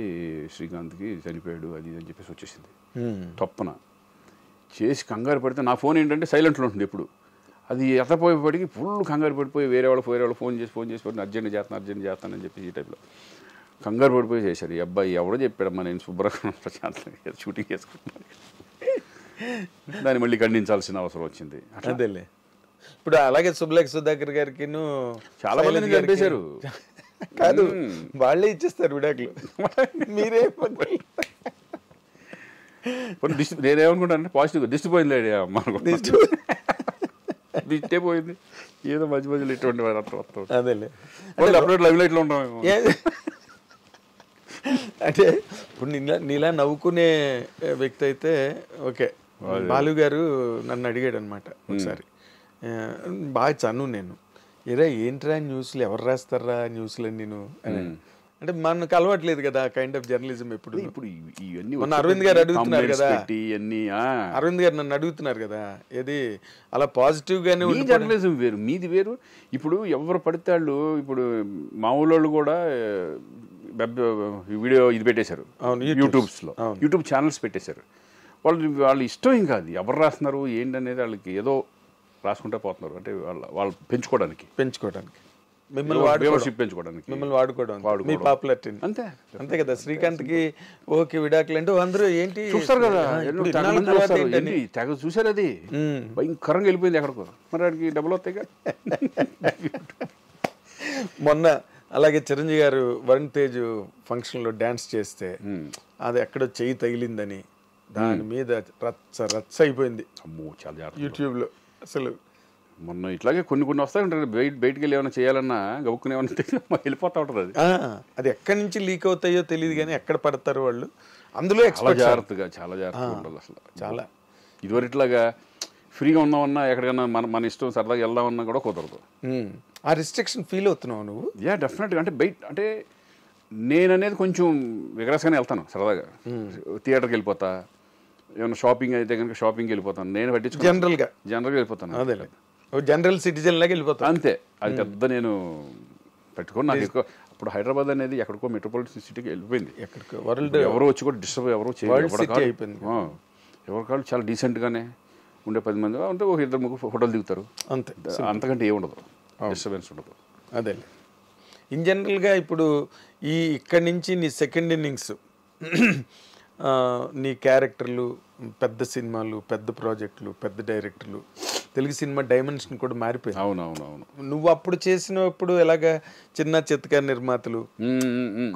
శ్రీకాంత్కి చనిపోయాడు అది అని చెప్పేసి వచ్చేసింది తప్పన. చేసి కంగారు పడితే నా ఫోన్ ఏంటంటే సైలెంట్లో ఉంటుంది ఎప్పుడు. అది ఎత్తపోయేపటికి ఫుల్ కంగారు పడిపోయి వేరే వాళ్ళు ఫోన్ చేసి అర్జెంట్ చేస్తానని చెప్పి ఈ టైప్లో కంగారు పడిపోయి చేశారు. ఈ అబ్బాయి ఎవడో చెప్పాడమ్మా నేను శుభ్రంగా ప్రశాంతంగా షూటింగ్ చేసుకుంటున్నాను. దాన్ని మళ్ళీ ఖండించాల్సిన అవసరం వచ్చింది. అదేలే. ఇప్పుడు అలాగే సుబ్బలేఖ సుధాకర్ గారికి చాలా మంది చంపేశారు. కాదు, వాళ్ళే ఇచ్చేస్తారు విడాకులు. మీరే నేనేమనుకుంటానంటే పాజిటివ్గా దిష్టి పోయింది దిష్టే పోయింది. ఏదో మధ్యలో ఇటువంటి అదేలే అప్లోడ్ లైవ్ లైట్లో ఉంటాం. అంటే ఇప్పుడు నీలా నవ్వుకునే వ్యక్తి అయితే ఓకే. బాలు గారు నన్ను అడిగాడు అనమాట ఒకసారి, బాగా చను నేను, ఏరా ఏంట్రా న్యూస్లు ఎవరు రాస్తారా న్యూస్లు నేను అని. అంటే మనకు అలవాట్లేదు కదా కైండ్ ఆఫ్ జర్నలిజం. ఇప్పుడు ఇవన్నీ మొన్న అరవింద్ గారు అడుగుతున్నారు కదా, అరవింద్ గారు నన్ను అడుగుతున్నారు కదా, ఏది అలా పాజిటివ్ గానే జర్నలిజం వేరు మీది వేరు. ఇప్పుడు ఎవరు పడితే వాళ్ళు, ఇప్పుడు మామూలు కూడా వీడియో ఇది పెట్టేశారు యూట్యూబ్ ఛానల్స్ పెట్టేశారు. వాళ్ళు ఇష్టం ఏం కాదు ఎవరు రాస్తున్నారు ఏంటనేది, వాళ్ళకి ఏదో రాసుకుంటే పోతున్నారు. అంటే వాళ్ళు పెంచుకోవడానికి మిమ్మల్ని వాడుకోవడం మీ పాపులారిటీ అంతే కదా. శ్రీకాంత్ కి ఓకే విడాకులు అంటే అందరూ ఏంటి చూస్తారు కదా, తెగ చూసారు. అది భయంకరంగా వెళ్ళిపోయింది ఎక్కడికో. మరి వాడికి డబ్బులు వస్తాయి. మొన్న అలాగే చిరంజీవి గారు వరుణ్ తేజ్ ఫంక్షన్ లో డాన్స్ చేస్తే అది ఎక్కడో చెయ్యి తగిలిందని దాని మీద రచ్చ అయిపోయింది యూట్యూబ్ లో. అసలు మొన్న ఇట్లాగే కొన్ని వస్తాయి ఉంటారు. బయటికి వెళ్ళి ఏమైనా చేయాలన్నా గబుక్కునే వెళ్ళిపోతా ఉంటుంది. అది ఎక్కడి నుంచి లీక్ అవుతాయో తెలియదు కానీ ఎక్కడ పడతారు వాళ్ళు. అందులో చాలా జాగ్రత్తగా ఉండాలి. అసలు చాలా ఇదివరట్లాగా ఫ్రీగా ఉన్నామన్నా ఎక్కడికన్నా మన ఇష్టం సరదాగా వెళ్దామన్నా కూడా కుదరదు. ఆ రిస్ట్రిక్షన్ ఫీల్ అవుతున్నావు నువ్వు? డెఫినెట్గా. అంటే అంటే నేననేది కొంచెం విగ్రస్గానే వెళ్తాను సరదాగా. థియేటర్కి వెళ్ళిపోతా, ఏమైనా షాపింగ్ అయితే కనుక షాపింగ్కి వెళ్ళిపోతాను. నేను పట్టించుకో జనరల్గా వెళ్ళిపోతాను. అదే జనరల్ సిటిజన్ లాగా వెళ్ళిపోతాను అంతే. అది పెద్ద నేను పెట్టుకోను. నాకు ఎక్కువ అప్పుడు హైదరాబాద్ అనేది ఎక్కడికో మెట్రోపాలిటన్ సిటీకి వెళ్ళిపోయింది. ఎక్కడికో వరల్డ్ ఎవరో వచ్చి కూడా డిస్టర్బ్ ఎవరో అయిపోయింది. ఎవరి కాళ్ళు చాలా డీసెంట్గానే ఉండే 10 మంది ఉంటే ఒక 2-3 ఫోటోలు దిగుతారు అంతే. అంతకంటే ఏముండదు, డిస్టర్బెన్స్ ఉండదు. అదే ఇన్ జనరల్గా ఇప్పుడు ఇక్కడి నుంచి నీ సెకండ్ ఇన్నింగ్స్, నీ క్యారెక్టర్లు, పెద్ద సినిమాలు, పెద్ద ప్రాజెక్టులు, పెద్ద డైరెక్టర్లు, తెలుగు సినిమా డైమెన్షన్ కూడా మారిపోయింది. అవునవునవును. నువ్వు అప్పుడు చేసినప్పుడు ఎలాగా చిన్న చిత్తకారు నిర్మాతలు,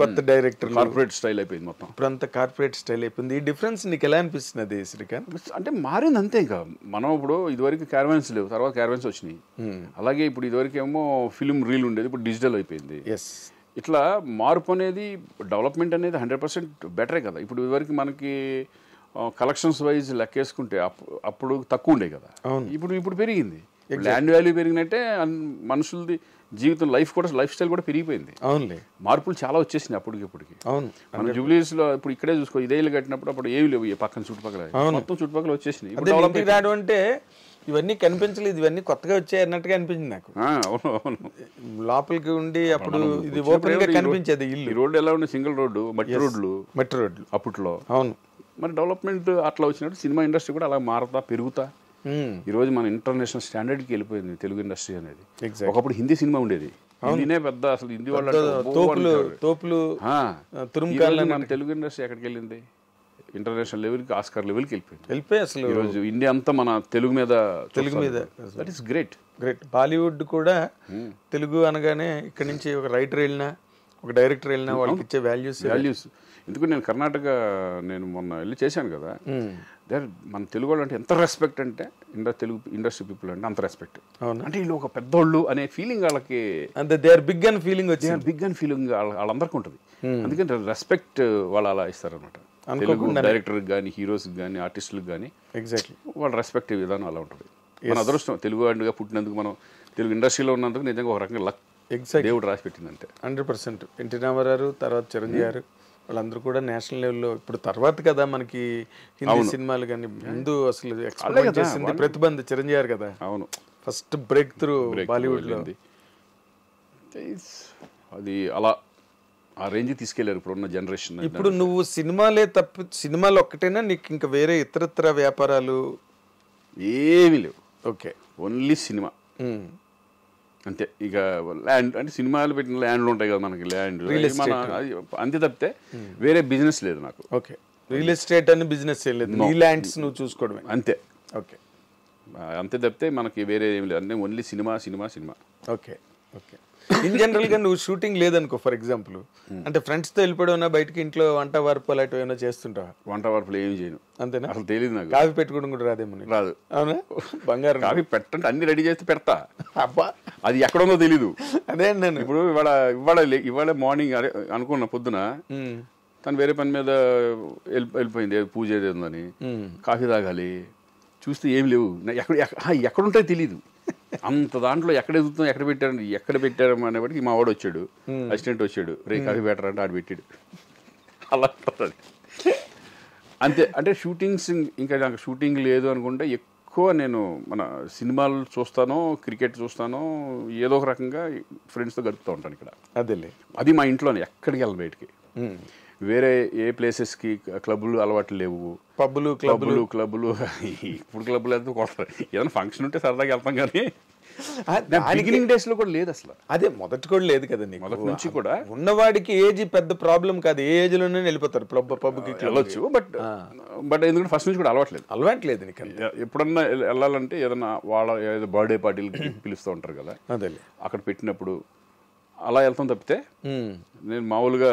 కొత్త డైరెక్టర్, కార్పొరేట్ స్టైల్ అయిపోయింది మొత్తం. ఇప్పుడు అంతా కార్పొరేట్ స్టైల్ అయిపోయింది. ఈ డిఫరెన్స్ నీకు ఎలా అనిపిస్తున్నది శ్రీకాంత్? అంటే మారింది అంతే. ఇంకా మనం ఇప్పుడు ఇదివరకు క్యారవాన్స్ లేవు, తర్వాత క్యారవాన్స్ వచ్చినాయి. అలాగే ఇప్పుడు ఇదివరకు ఏమో ఫిల్మ్ రీల్ ఉండేది, ఇప్పుడు డిజిటల్ అయిపోయింది. ఇట్లా మార్పు అనేది, డెవలప్మెంట్ అనేది 100% బెటరే కదా. ఇప్పుడు ఇదివరకు మనకి కలెక్షన్స్ వైజ్ లెక్కేసుకుంటే అప్పుడు తక్కువ ఉండే కదా, ఇప్పుడు పెరిగింది. ల్యాండ్ వాల్యూ పెరిగినట్టే మనుషులది జీవితం, లైఫ్ స్టైల్ కూడా పెరిగిపోయింది. అవునులే, మార్పులు చాలా వచ్చేసినాయి అప్పటికి. అవును, మన జూబ్లీస్ లో ఇప్పుడు ఇక్కడే చూసుకో, 5 ఏళ్ళు కట్టినప్పుడు అప్పుడు ఏమి లేవు పక్కన చుట్టుపక్కల, మొత్తం చుట్టుపక్కల వచ్చేసినాయి. అంటే ఇవన్నీ కనిపించలేదు, ఇవన్నీ కొత్తగా వచ్చాయి అన్నట్టుగా అనిపించింది నాకు. అవును, లోపలికి ఉండి అప్పుడు ఇది ఓపెన్ గా కనిపించేది ఇల్లు. ఈ రోడ్డు ఎలా ఉండే, సింగిల్ రోడ్డు, మట్టి రోడ్లు అప్పట్లో. అవును, మరి డెవలప్మెంట్ అట్లా వచ్చినట్టు సినిమా ఇండస్ట్రీ కూడా అలా మారుతా పెరుగుతా ఈ రోజు మన ఇంటర్నేషనల్ స్టాండర్డ్కి వెళ్ళిపోయింది తెలుగు ఇండస్ట్రీ అనేది. ఒకప్పుడు హిందీ సినిమా ఉండేది, హిందీనే పెద్ద, అసలు హిందీ వాళ్ళు మన తెలుగు ఇండస్ట్రీ ఎక్కడికి వెళ్ళింది? ఇంటర్నేషనల్ లెవెల్కి, ఆస్కార్ లెవెల్కి వెళ్ళిపోయి అసలు ఈరోజు ఇండియా అంతా మన తెలుగు మీద. That is great. బాలీవుడ్ కూడా తెలుగు అనగానే ఇక్కడ నుంచి ఒక రైటర్ వెళ్ళినా, ఒక డైరెక్టర్ వెళ్ళినా వాళ్ళకి ఇచ్చే వాల్యూస్. ఎందుకంటే నేను కర్ణాటక నేను మొన్న వెళ్ళి చేశాను కదా, మన తెలుగు వాళ్ళు అంటే ఎంత రెస్పెక్ట్ అంటే తెలుగు ఇండస్ట్రీ పీపుల్ అంటే అంత రెస్పెక్ట్. అంటే వీళ్ళు ఒక పెద్దోళ్ళు అనే ఫీలింగ్ వాళ్ళకి, అంటే దే ఆర్ బిగ్ అని ఫీలింగ్ వచ్చింది, బిగ్ అని ఫీలింగ్ వాళ్ళందరికీ ఉంటుంది. అందుకని రెస్పెక్ట్ వాళ్ళు అలా ఇస్తారనమాట. తెలుగు డైరెక్టర్కి కానీ, హీరోస్కి కానీ, ఆర్టిస్టులకు కానీ ఎగ్జాక్ట్లీ వాళ్ళ రెస్పెక్ట్ విధానం అలా ఉంటుంది. మన అదృష్టం తెలుగు వాడిగా పుట్టినందుకు, మనం తెలుగు ఇండస్ట్రీలో ఉన్నందుకు నిజంగా ఒక రకంగా లక్ దేవుడు రాసి పెట్టిందంటే. 100%. ఎన్టీ రామారావు తర్వాత చిరంజీవి గారు వాళ్ళందరూ కూడా నేషనల్ లెవెల్లో, ఇప్పుడు తర్వాత కదా మనకి హిందీ సినిమాలు కానీ, ముందు అసలు ఎక్స్పెరిమెంట్ చేసింది ప్రతిబంధ చిరంజీవి గారు కదా. అవును, ఫస్ట్ బ్రేక్ త్రూ బాలీవుడ్ లో. అది అలా ఆ రేంజ్ తీసుకెళ్లారు ఇప్పుడున్న జనరేషన్. ఇప్పుడు నువ్వు సినిమాలు ఒక్కటేనా, నీకు ఇంకా వేరే ఇతరత్ర వ్యాపారాలు ఏమీ లేవు? ఓకే, ఓన్లీ సినిమా అంతే. ఇక ల్యాండ్ అంటే సినిమాలు పెట్టిన ల్యాండ్లు ఉంటాయి కదా మనకి, ల్యాండ్ అంతే తప్పితే వేరే బిజినెస్ లేదు నాకు. ఓకే, రియల్ ఎస్టేట్ అని బిజినెస్ లేదు, నీ ల్యాండ్స్ నువ్వు చూసుకోవడమే అంతే. ఓకే, అంతే తప్పితే మనకి వేరే ఏమి లేదు, అంటే only cinema cinema cinema. Okay okay. In general గా నువ్వు షూటింగ్ లేదనుకో, ఫర్ ఎగ్జాంపుల్ అంటే ఫ్రెండ్స్ తో వెళ్ళిపోవడం, బయటకి ఇంట్లో వంట వరపు అలాంటివి ఏమైనా చేస్తుంటావా? వంట వరపులు ఏమి చేయను. అంతేనా? అసలు తెలియదు నాకు. కాఫీ పెట్టుకోవడం కూడా రాదేమో? రాదు. అవునా? బంగారం. కాఫీ పెట్టంటే అన్ని రెడీ చేస్తే పెడతా, అబ్బా అది ఎక్కడుందో తెలీదు. అదే నేను ఇప్పుడు ఇవాళ మార్నింగ్ అనుకున్న పొద్దున తను వేరే పని మీద వెళ్ళిపోయింది, పూజ ఏది ఉందని, కాఫీ తాగాలి, చూస్తే ఏమి లేవు, ఎక్కడుంటాయో తెలీదు. అంత దాంట్లో ఎక్కడ ఎదుగుతాం, ఎక్కడ పెట్టారు అనేప్పటికి మా వాడు వచ్చాడు, అసిస్టెంట్ వచ్చాడు, రే కాఫీ బెటర్ అంటే ఆడు పెట్టాడు. అలా అంతే. అంటే షూటింగ్స్ ఇంకా నాకు షూటింగ్ లేదు అనుకుంటే ఎక్కువ నేను మన సినిమాలు చూస్తాను, క్రికెట్ చూస్తాను, ఏదో ఒక రకంగా ఫ్రెండ్స్తో గడుపుతూ ఉంటాను ఇక్కడ. అదేలే, అది మా ఇంట్లోనే, ఎక్కడికి వెళ్ళను బయటికి. వేరే ఏ ప్లేసెస్కి క్లబ్బులు అలవాట్లు లేవు. పబ్బులు ఇప్పుడు క్లబ్బులు వెళ్తూ కొడతారు, ఏదైనా ఫంక్షన్ ఉంటే సరదాగా వెళ్తాం. కానీ బిగినింగ్ డేస్ లో కూడా లేదు అసలు. అదే మొదటి కూడా లేదు కదా నీకు. మొదటి నుంచి కూడా ఉన్నవాడికి ఏజ్ పెద్ద ప్రాబ్లం కాదు, ఏ ఏజ్ లోనే వెళ్ళిపోతారు పబ్కి వెళ్ళొచ్చు. బట్ ఎందుకంటే ఫస్ట్ నుంచి కూడా అలవాట్లేదు నీకు. ఎప్పుడన్నా వెళ్ళాలంటే ఏదన్నా వాళ్ళ ఏదో బర్త్డే పార్టీలకి పిలుస్తూ ఉంటారు కదా, అదే అక్కడ పెట్టినప్పుడు అలా వెళ్తాం తప్పితే నేను మామూలుగా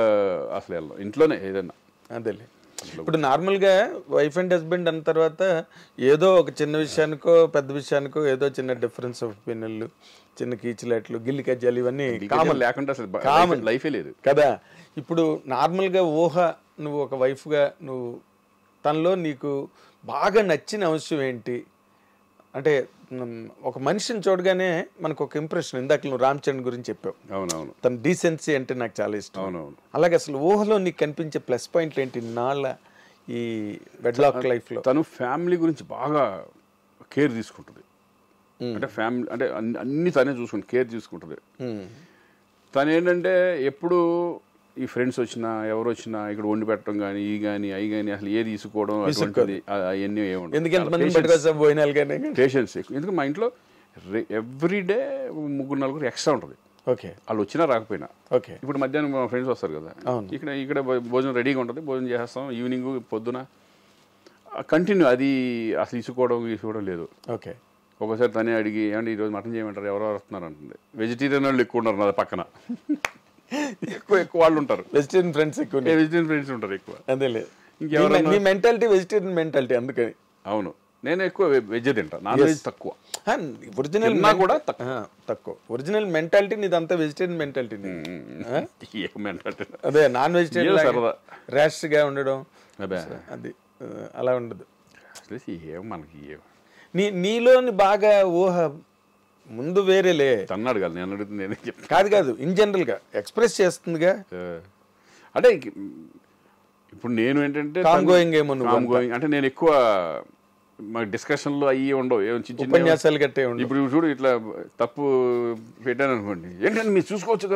అసలు వెళ్ళాను, ఇంట్లోనే ఏదైనా. అదేలే. ఇప్పుడు నార్మల్గా వైఫ్ అండ్ హస్బెండ్ అన్న తర్వాత ఏదో ఒక చిన్న విషయానికో పెద్ద విషయానికో ఏదో చిన్న డిఫరెన్స్ ఆఫ్ ఒపీనియన్లు, చిన్న కీచులాట్లు, గిల్లి కజ్జాలు, ఇవన్నీ కామన్ లేకుండా అసలు కామన్ లైఫే లేదు కదా. ఇప్పుడు నార్మల్గా నువ్వు ఒక వైఫ్గా నువ్వు తనలో నీకు బాగా నచ్చిన అంశం ఏంటి? అంటే ఒక మనిషిని చూడగానే మనకు ఒక ఇంప్రెషన్. ఇందాక నువ్వు రామ్ చరణ్ గురించి చెప్పావు. అవునవును. తన డీసెన్సీ అంటే నాకు చాలా ఇష్టం. అవునవును. అలాగే అసలు ఊహలో నీకు కనిపించే ప్లస్ పాయింట్లు ఏంటి నాళ్ళ ఈ వెడ్లాక్ లైఫ్లో? తను ఫ్యామిలీ గురించి బాగా కేర్ తీసుకుంటుంది. అంటే ఫ్యామిలీ అంటే అన్ని తనే చూసుకుంటుంది, కేర్ తీసుకుంటుంది. తను ఏంటంటే ఎప్పుడు ఈ ఫ్రెండ్స్ వచ్చినా ఎవరు వచ్చినా ఇక్కడ వండి పెట్టడం కానీ ఈ కానీ అవి కానీ అసలు ఏది తీసుకోవడం అటువంటిది అవన్నీ ఏముండదు. పేషెన్స్ ఎక్కువ. ఎందుకంటే మా ఇంట్లో ఎవ్రీడే 3-4 ఎక్స్ట్రా ఉంటుంది. ఓకే, వాళ్ళు వచ్చినా రాకపోయినా. ఓకే, ఇప్పుడు మధ్యాహ్నం మా ఫ్రెండ్స్ వస్తారు కదా, ఇక్కడ భోజనం రెడీగా ఉంటుంది, భోజనం చేస్తాం. ఈవినింగ్ పొద్దున కంటిన్యూ అది అసలు తీసుకోవడం లేదు. ఓకే, ఒకసారి తనే అడిగి ఏమంటే ఈరోజు మటన్ చేయమంటారు, ఎవరెవరు వస్తున్నారు అంటుంది. వెజిటేరియన్ వాళ్ళు ఎక్కువ ఉన్నారు నా పక్కన, ఎక్కువ వాళ్ళు ఉంటారు. వెజిటేరియన్ ఫ్రెండ్స్ ఉంటారు ఎక్కువ. అదేలే, ఇంకెవరు మెంటాలిటీ వెజిటేరియన్ మెంటాలిటీ అందుకని. అవును, నేను ఎక్కువ వెజ్ తింటా, నాన్ వెజ్ తక్కువ. ఒరిజినల్ కూడా తక్కువ. ఒరిజినల్ మెంటాలిటీ నీదంతా వెజిటేరియన్ మెంటాలిటీ. అదే నాన్ వెజిటేరియన్ ర్యాష్ గా ఉండడం అది అలా ఉండదు. మనకి నీలోని బాగా ఊహ ముందు వేరేలే. తన్నాడు కదా, నేను అడుగుతుంది నేనే చెప్తాను. కాదు ఇన్ జనరల్ గా ఎక్స్ప్రెస్ చేస్తుందిగా. అంటే ఇప్పుడు నేను ఏంటంటే అంటే నేను ఎక్కువ మాకు డిస్కషన్లు అయ్యి ఉండవు, ఉపన్యాసాలు గట్టే ఉండవు. ఇప్పుడు చూడు ఇట్లా తప్పు పెట్టాను అనుకోండి, ఏంటంటే మీరు చూసుకోవచ్చు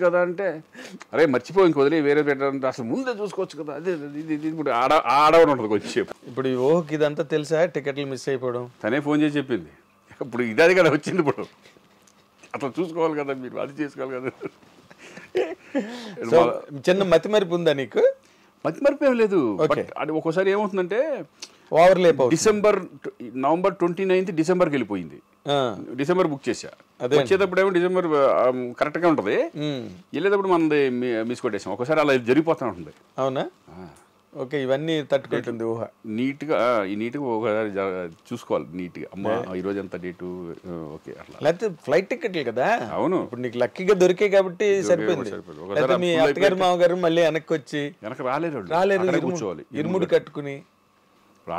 కదా అంటే, అరే మర్చిపో ఇంక వదిలే వేరే పెట్టాలంటే అసలు ముందే చూసుకోవచ్చు కదా, అదే ఇది ఇప్పుడు ఆడవడం ఉంటుంది కొంచెం. ఇప్పుడు ఈ ఓహ్కి ఇదంతా తెలుసా, టికెట్లు మిస్ అయిపోవడం? తనే ఫోన్ చేసి చెప్పింది. ఇప్పుడు ఇదే కదా వచ్చింది, ఇప్పుడు అట్లా చూసుకోవాలి కదా మీరు, అది చేసుకోవాలి కదా. చిన్న మతిమరిపు ఉందా నీకు? మతిమరిపు ఏం లేదు. అది ఒక్కోసారి ఏమవుతుందంటే ఓవర్లేప్ నవంబర్ 29 డిసెంబర్కి వెళ్ళిపోయింది. డిసెంబర్ బుక్ చేశా. వచ్చేటప్పుడు ఏమో డిసెంబర్ కరెక్ట్గా ఉంటుంది, వెళ్ళేటప్పుడు మనది మిస్ కొట్టేసాం. ఒకసారి అలా జరిగిపోతూ ఉంటుంది. అవునా? ఓకే, ఇవన్నీ తట్టుకుంటుంది ఊహ. నీట్గా ఒకసారి చూసుకోవాలి నీట్గా. అమ్మ ఈరోజు ఎంత డేటు, ఓకే అట్లా. లేకపోతే ఫ్లైట్ టికెట్లు కదా. అవును, ఇప్పుడు నీకు లక్కీగా దొరికే కాబట్టి సరిపోయింది. మీ అత్తగారు మామగారు మళ్ళీ వెనక్కి వచ్చి వెనక రాలేరు, కూర్చోవాలి ఇరుముడి కట్టుకుని.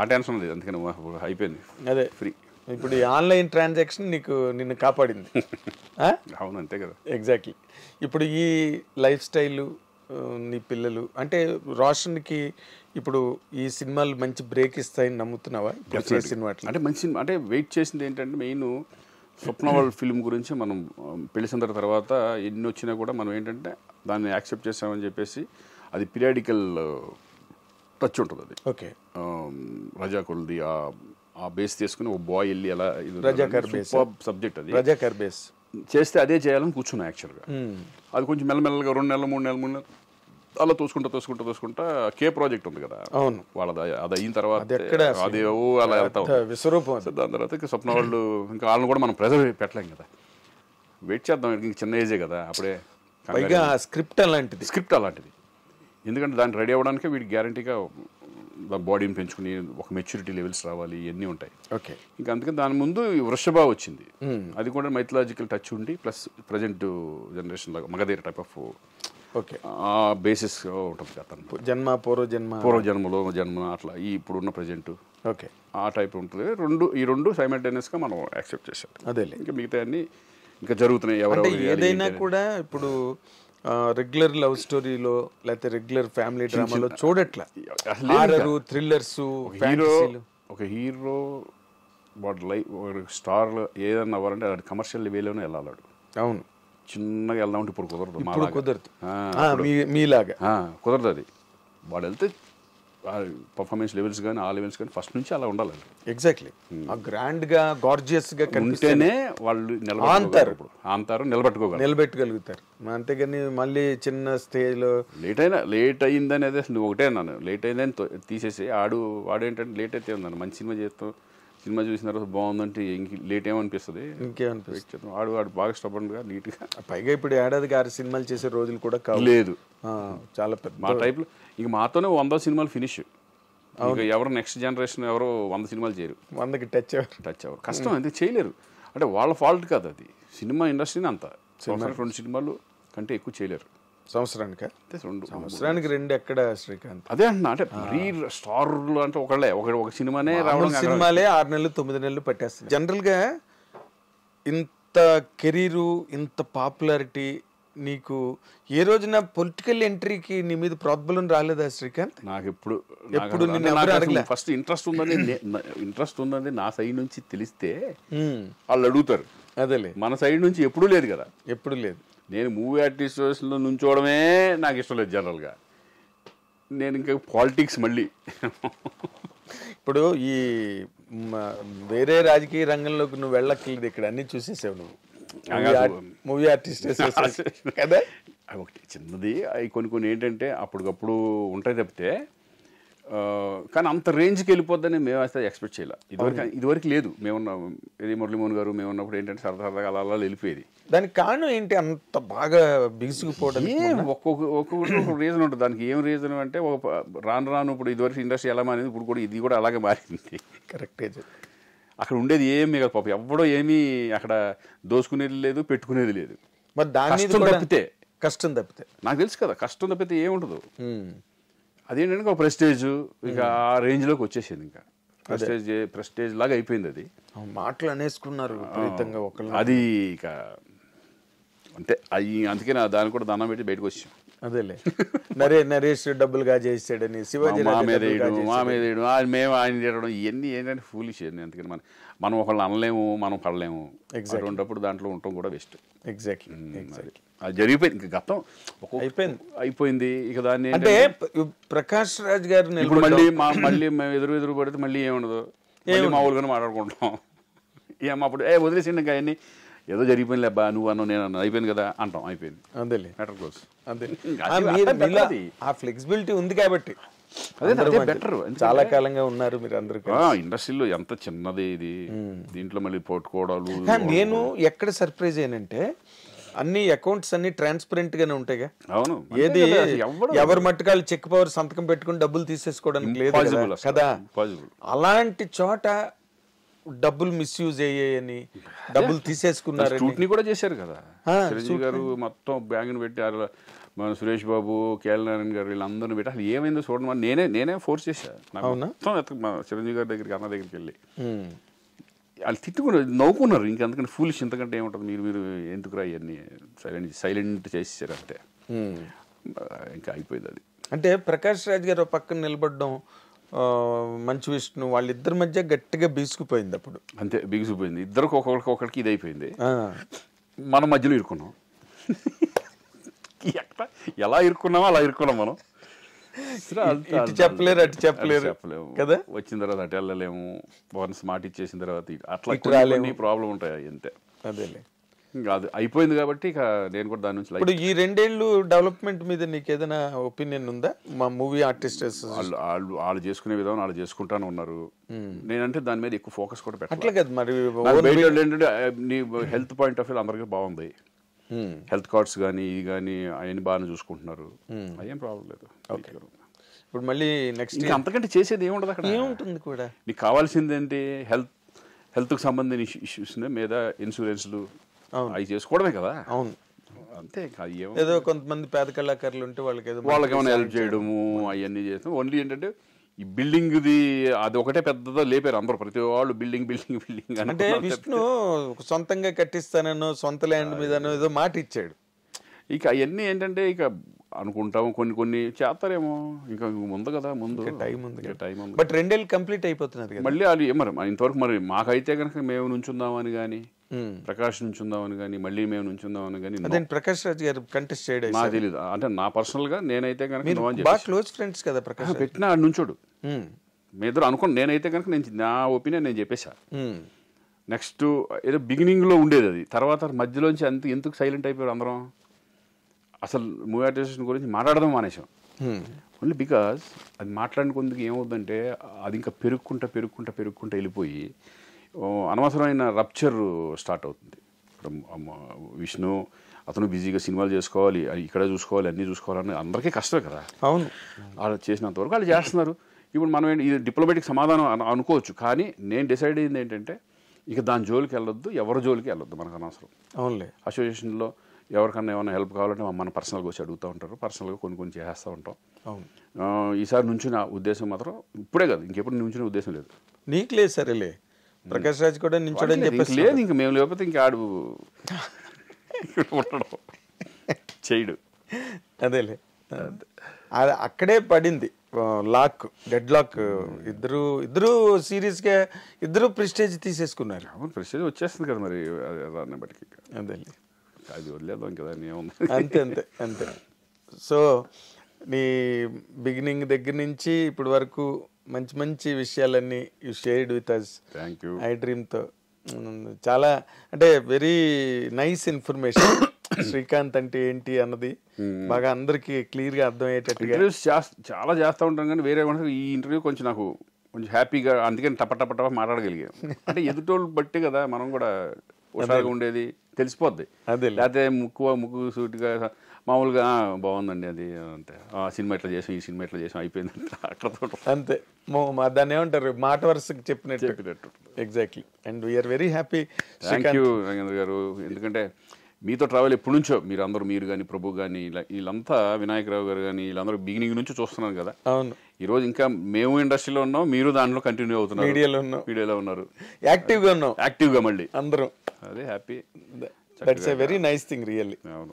ఆ టెన్షన్ లేదు, అందుకని అయిపోయింది. అదే ఫ్రీ. ఇప్పుడు ఈ ఆన్లైన్ ట్రాన్సాక్షన్ నిన్ను కాపాడింది. అవును, అంతే కదా. ఎగ్జాక్ట్లీ. ఇప్పుడు ఈ లైఫ్ స్టైలు, నీ పిల్లలు అంటే రోషన్కి ఇప్పుడు ఈ సినిమాలు మంచి బ్రేక్ ఇస్తాయని నమ్ముతున్నావా? సినిమా అంటే మంచి సినిమా అంటే వెయిట్ చేసింది ఏంటంటే మెయిన్ స్వప్న వాళ్ళ ఫిల్మ్ గురించి మనం పెళ్లి తర్వాత ఎన్ని వచ్చినా కూడా మనం ఏంటంటే దాన్ని యాక్సెప్ట్ చేస్తామని చెప్పేసి అది పీరియాడికల్ టచ్ ఉంటుంది. అది ఓకే, రజాకుల్ది ఆ బేస్ తీసుకుని ఒక బాయ్ వెళ్ళి అలా సబ్జెక్ట్ అది రజాకర్ బేస్ చేస్తే అదే చేయాలని కూర్చున్నా యాక్చువల్గా. అది కొంచెం మెల్లమెల్లగా 2 నెలలు 3 నెలలు అలా తోసుకుంటా కే ప్రాజెక్ట్ ఉంది కదా. అవును, వాళ్ళది అది అయిన తర్వాత అది అలా వెళ్తాం. దాని తర్వాత స్వప్న వాళ్ళు ఇంకా వాళ్ళని కూడా మనం ప్రెజర్ పెట్టలేం కదా, వెయిట్ చేద్దాం. ఇంక చిన్న ఏజే కదా అప్పుడే. పైగా స్క్రిప్ట్ అలాంటిది. ఎందుకంటే దాన్ని రెడీ అవ్వడానికే వీడికి గ్యారంటీగా బాడీని పెంచుకుని ఒక మెచ్యూరిటీ లెవెల్స్ రావాలి, ఇవన్నీ ఉంటాయి. ఓకే, ఇంకా అందుకని దాని ముందు వృషభ వచ్చింది. అది కూడా మైథలాజికల్ టచ్ ఉండి ప్లస్ ప్రజెంట్ జనరేషన్ లాగా మగధీర టైప్ ఆఫ్ ఓకే ఆ బేసిస్ ఉంటుంది అతను. పూర్వజన్మలో జన్మ అట్లా ఈ ఇప్పుడున్న ప్రజెంట్ ఓకే ఆ టైప్ ఉంటుంది. ఈ రెండు సైమల్టేనియస్గా మనం యాక్సెప్ట్ చేసాం. అదే ఇంకా మిగతా అన్ని ఇంకా జరుగుతున్నాయి. ఎవరు ఏదైనా కూడా ఇప్పుడు రెగ్యులర్ లవ్ స్టోరీలో లేకపోతే రెగ్యులర్ ఫ్యామిలీ డ్రామాలో చూడట్లా. థ్రిల్లర్స్, ఒక హీరో వాడు లైఫ్ స్టార్ ఏదన్నా అవ్వాలంటే అది కమర్షియల్ వేలోనే వెళ్ళాలి. అవును, చిన్నగా వెళ్దామంటే ఇప్పుడు కుదరదు. మీలాగా కుదరదు. అది వాడు వెళ్తే పర్ఫార్మెన్స్ లెవెల్స్ కానీ ఆ లెవెల్స్ కానీ ఫస్ట్ నుంచి అలా ఉండాలి. ఎగ్జాక్ట్లీ, గ్రాండ్ గా గార్జియస్ గా ఉంటేనే వాళ్ళు నిలబెట్టగలుగుతారు. అంతేగాని మళ్ళీ చిన్న స్టేజ్ లో లేట్ అయిందని అదే నువ్వు ఒకటే అన్నాను. లేట్ అయిందని తీసేసి వాడేంటంటే లేట్ అయితే ఉందన్న మంచి సినిమా చేస్తాం, సినిమా చూసిన తర్వాత బాగుందంటే ఇంక లేట్ ఏమనిపిస్తుంది, ఇంకేమనిపిస్తుంది. వాడు బాగా స్టబర్న్గా నీట్గా. పైగా ఇప్పుడు ఏడాదికి 6 సినిమాలు చేసే రోజులు కూడా లేదు. చాలా పెద్ద మా టైప్లో ఇంక మాతోనే 100 సినిమాలు ఫినిష్. ఇంకా ఎవరు నెక్స్ట్ జనరేషన్ ఎవరు 100 సినిమాలు చేయరు. 100కి టచ్ అవ్వరు. కష్టం, అది చేయలేరు. అంటే వాళ్ళ ఫాల్ట్ కాదు, అది సినిమా ఇండస్ట్రీని అంత 2 సినిమాలు కంటే ఎక్కువ చేయలేరు సంవత్సరానికి. 2 ఎక్కడ శ్రీకాంత్? అదే అంటున్నా. అంటే మరీ స్టార్లు అంటే ఒక సినిమానే రావడం, సినిమాలే 6 నెలలు 9 నెలలు పట్టేస్తుంది. జనరల్గా ఇంత కెరీరు, ఇంత పాపులారిటీ నీకు ఏ రోజున పొలిటికల్ ఎంట్రీకి నీ మీద ప్రోద్బలం రాలేదా శ్రీకాంత్? నాకు ఎప్పుడు ఫస్ట్ ఇంట్రెస్ట్ ఉందని నా సైడ్ నుంచి తెలిస్తే వాళ్ళు అడుగుతారు. అదేలే, మన సైడ్ నుంచి ఎప్పుడూ లేదు కదా. ఎప్పుడు లేదు. నేను మూవీ ఆర్టిస్ట్లో నుంచోవడమే నాకు ఇష్టం లేదు జనరల్గా. నేను ఇంకా పాలిటిక్స్ మళ్ళీ ఇప్పుడు ఈ వేరే రాజకీయ రంగంలోకి నువ్వు వెళ్ళక్కర్లేదు, ఇక్కడ అన్ని చూసేసావు నువ్వు. మూవీ ఆర్టిస్ట్ కదా. ఒకటి చిన్నది, అవి కొన్ని ఏంటంటే అప్పటికప్పుడు ఉంటాయి తప్పితే, కానీ అంత రేంజ్కి వెళ్ళిపోద్దని మేము అయితే ఎక్స్పెక్ట్ చేయాలి. ఇదివరకు లేదు. మేమున్నాం మురళీమోహన్ గారు మేమున్నప్పుడు ఏంటంటే సరదాగా అలా వెళ్ళిపోయేది. దానికి కారణం ఏంటి అంత బాగా బిగుసుకుపోవడం? ఒక్కొక్క రీజన్ ఉంటుంది దానికి. ఏం రీజన్ అంటే రాను ఇప్పుడు ఇదివరకు ఇండస్ట్రీ ఎలా మారింది, ఇప్పుడు కూడా ఇది కూడా అలాగే మారింది. కరెక్టే. అక్కడ ఉండేది ఏమీ కాదు పాపం, ఎవడో ఏమీ అక్కడ దోసుకునేది లేదు, పెట్టుకునేది లేదు. మరి దాని కష్టం తప్పితే నాకు తెలుసు కదా, కష్టం తప్పితే ఏముండదు. అదేంటంటే ఒక ప్రెస్టేజ్ ఇక ఆ రేంజ్లోకి వచ్చేసింది. ఇంకా ప్రెస్టేజ్ లాగా అయిపోయింది. అది మాటలు అనేసుకున్నారు అది ఇక అంతే. అందుకే దాన్ని కూడా దండం పెట్టి బయటకు వచ్చాం. అదేలే, నరేష్ డబ్బులుగా చేసాడని శివాజీ మా మీద మేము ఆయన చేయడం ఇవన్నీ ఏంటంటే ఫూలిష్. అందుకని మనం ఒకళ్ళు అనలేము, మనం పడలేము. అటువంటిప్పుడు దాంట్లో ఉండటం కూడా బెస్ట్. ఎగ్జాక్ట్లీ. అది జరిగిపోయింది, ఇంకా గతం అయిపోయింది. ఇక దాన్ని అంటే ప్రకాష్ రాజ్ గారు ఇప్పుడు మళ్ళీ మేము ఎదురు పడితే మళ్ళీ ఏముండదు, మామూలుగానే మాట్లాడుకుంటాం. అప్పుడు వదిలేసిండి ఇంకా అన్నీ ఏదో జరిగిపోయింది అబ్బా, నువ్వు అన్నావు నేను అన్నా, అయిపోయింది కదా అంటాం, అయిపోయింది. అంతేలే, మ్యాటర్ క్లోజ్. అంతే. ఆ ఫ్లెక్సిబిలిటీ ఉంది కాబట్టి అదే బెటర్. చాలా కాలంగా ఉన్నారు మీరు అందరూ. ఇండస్ట్రీలో ఎంత చిన్నది ఇది, దీంట్లో మళ్ళీ పట్టుకోవడాలు. నేను ఎక్కడ సర్ప్రైజ్ అయ్యానంటే అన్ని అకౌంట్స్ అన్ని ట్రాన్స్పరెంట్ గానే ఉంటాయిగా. అవును, ఏది ఎవరి మట్టుకాలు చెక్ పవర్ సంతకం పెట్టుకుని డబ్బులు తీసేసుకోవడానికి లేదు కదా. అలాంటి చోట డబ్బులు మిస్యూజ్ అయ్యాయని డబ్బులు తీసేసుకున్నారు. స్క్రూటినీ కూడా చేశారు కదా చిరంజీవి గారు. మొత్తం బ్యాంకుని పెట్టారు. మన సురేష్ బాబు, కేఎల్ నారాయణ గారు వీళ్ళందరినీ పెట్టి అసలు ఏమైందో చూడమని నేనే ఫోర్స్ చేశాను. మొత్తం చిరంజీవి గారి దగ్గరికి, అన్న దగ్గరికి వెళ్ళి వాళ్ళు తిట్టుకున్నారు, నవ్వుకున్నారు. ఇంకంతకంటే ఫూలిష్ ఇంతకంటే ఏముంటుంది, మీరు ఎందుకు రా ఇవన్నీ సైలెంట్ చేసేసారు అంతే. ఇంకా అయిపోయింది అది. అంటే ప్రకాష్ రాజ్ గారు పక్కన నిలబడడం, మంచు విష్ణు వాళ్ళిద్దరి మధ్య గట్టిగా బీసుకుపోయింది అప్పుడు. అంతే, బిగుసిపోయింది. ఇద్దరికి ఒకరికి ఇది అయిపోయింది. మన మధ్యలో ఇరుకున్నాం. ఎలా ఇరుక్కున్నామో అలా ఇరుక్కున్నాం మనం. చెప్పలేరు, అటు చెప్పలేరు కదా. వచ్చిన తర్వాత అటు వెళ్ళలేము. వన్స్ మాట ఇచ్చేసిన తర్వాత అట్లా ప్రాబ్లం ఉంటాయి అంతే. అదేలే, అది అయిపోయింది కాబట్టి ఇక నేను కూడా దాని నుంచి. ఇప్పుడు ఈ 2 ఏళ్ళు డెవలప్మెంట్ మీద నీకు ఏదైనా ఒపీనియన్ ఉందా? మా మూవీ ఆర్టిస్టర్స్ వాళ్ళు చేసుకునే విధానం వాళ్ళు చేసుకుంటానే ఉన్నారు. నేనంటే దాని మీద ఎక్కువ ఫోకస్ కూడా పెట్టాలి. అట్లా కదా మరి. ఏంటంటే నీ హెల్త్ పాయింట్ ఆఫ్ వ్యూ అందరికీ బాగుంది. హెల్త్ కార్డ్స్ కానీ ఇవి కానీ అవన్నీ బాగానే చూసుకుంటున్నారు. అదేం ప్రాబ్లం లేదు. ఇప్పుడు మళ్ళీ నెక్స్ట్ అంతకంటే చేసేది ఏముండదు అక్కడ. ఏముంటుంది కూడా. నీకు కావాల్సింది ఏంటి? హెల్త్కి సంబంధించిన ఇష్యూస్ మీద ఇన్సూరెన్స్లు అవి చేసుకోవడమే కదా. అవును, అంతే. ఏదో కొంతమంది పేద కళాకారులు ఉంటే వాళ్ళకి ఏమైనా హెల్ప్ చేయడము అవన్నీ చేస్తాం. ఓన్లీ ఏంటంటే ఈ బిల్డింగ్ది అది ఒకటే పెద్దదో లేపారు అందరూ, ప్రతి వాళ్ళు బిల్డింగ్ బిల్డింగ్ బిల్డింగ్ అంటే. విష్ణు సొంతంగా కట్టిస్తానో సొంత ల్యాండ్ మీదనో ఏదో మాట ఇచ్చాడు. ఇక అవన్నీ ఏంటంటే ఇక అనుకుంటాము, కొన్ని చేస్తారేమో. ఇంకా ముందు కదా, ముందు టైం ఉంది. బట్ 2 ఏళ్ళు కంప్లీట్ అయిపోతున్నది మళ్ళీ అది మరి ఇంతవరకు మరి మాకైతే కనుక మేము నుంచుందామని కానీ, ప్రకాష్ నుంచుందామని కానీ, మళ్ళీ మేము నుంచుందామని కానీ. ప్రకాష్ రాజ్ గారు కంటెస్ట్ చేయడం నాకు తెలియదు. అంటే నా పర్సనల్ గా నేనైతే కనుక బాగా క్లోజ్ ఫ్రెండ్స్ కదా ప్రకాష్. పెట్టినా ఆడు నుంచోడు. మీ ఇద్దరు అనుకోండి. నేనైతే కనుక నా ఒపీనియన్ నేను చెప్పేశా. నెక్స్ట్ ఏదో బిగినింగ్ లో ఉండేది అది, తర్వాత మధ్యలోంచి ఎందుకు సైలెంట్ అయిపోయారు అందరం. అసలు మూవీ ఆర్టిస్టేషన్ గురించి మాట్లాడదాం మానేసాం. ఓన్లీ బికాజ్ అది మాట్లాడుకుందుకు ఏమవుతుందంటే అది ఇంకా పెరుగుకుంటా వెళ్ళిపోయి అనవసరమైన రప్చర్ స్టార్ట్ అవుతుంది. ఇప్పుడు విష్ణు అతను బిజీగా సినిమాలు చేసుకోవాలి, ఇక్కడ చూసుకోవాలి, అన్నీ చూసుకోవాలని అందరికీ కష్టమే కదా. అవును, వాళ్ళు చేసినంత వరకు వాళ్ళు చేస్తున్నారు. ఇప్పుడు మనం ఇది డిప్లొమాటిక్ సమాధానం అనుకోవచ్చు, కానీ నేను డిసైడ్ అయింది ఏంటంటే ఇక దాని జోలికి వెళ్ళొద్దు, ఎవరి జోలికి వెళ్ళొద్దు, మనకు అనవసరం. అవునులే. అసోసియేషన్లో ఎవరికన్నా ఏమైనా హెల్ప్ కావాలంటే మన పర్సనల్గా వచ్చి అడుగుతూ ఉంటారు, పర్సనల్గా కొన్ని చేస్తూ ఉంటాం. అవును. ఈసారి నుంచి నా ఉద్దేశం మాత్రం ఇప్పుడే కాదు, ఇంకెప్పుడు నుంచిన ఉద్దేశం లేదు. నీకు లేదు సరేలే, ప్రకాష్ రాజ్ కూడా నించోడని చెప్పేసి లేదు. ఇంక మేము లేకపోతే ఇంకా ఆడు ఉండడం చేయడు. అదేలే, అక్కడే పడింది లాక్, డెడ్ లాక్. ఇద్దరు సీరియస్ గా ఇద్దరు ప్రెస్టేజ్ తీసేసుకున్నారు. అవును, ప్రెస్టేజ్ వచ్చేస్తుంది కదా మరి దాన్ని బట్టి. అదేలే, అది వదిలేద్దాం కదా. అంతే. సో నీ బిగినింగ్ దగ్గర నుంచి ఇప్పటి వరకు మంచి విషయాలన్నీ you shared with us. Thank you. I డ్రీమ్తో చాలా అంటే వెరీ నైస్ ఇన్ఫర్మేషన్. శ్రీకాంత్ అంటే ఏంటి అన్నది బాగా అందరికి క్లియర్ గా అర్థమయ్యేటట్టుగా. ఇంటర్వ్యూస్ చాలా చేస్తూ ఉంటాం, కానీ వేరే ఈ ఇంటర్వ్యూ కొంచెం నాకు కొంచెం హ్యాపీగా, అందుకని టప మాట్లాడగలిగాం. అంటే ఎదుటోళ్ళు బట్టి కదా మనం కూడా హుషారుగా ఉండేది, తెలిసిపోద్ది. అదే లేకపోతే ముక్కు సూటిగా మామూలుగా బాగుందండి అది అంతే, సినిమా ఇట్లా చేసాం, ఈ సినిమా ఇట్లా చేసాం, అయిపోయింది అక్కడ అంతే. దాన్ని ఏమంటారు, మాట వరుసకి చెప్పినట్టు. Exactly. And we are very happy. Thank you Nagendra garu. ఎందుకంటే మీతో ట్రావెల్ ఎప్పటి నుంచో, మీరు కానీ ప్రభు కానీ వీళ్ళంతా, వినాయకరావు గారు కానీ వీళ్ళందరూ బిగినింగ్ నుంచి చూస్తున్నారు కదా. అవును. ఈరోజు ఇంకా మేము ఇండస్ట్రీలో ఉన్నాం, మీరు దాంట్లో కంటిన్యూ అవుతున్నారు, మీడియాలో ఉన్నారు, యాక్టివ్గా మళ్ళీ అందరం. అదే happy. That's a very nice thing really. అవును.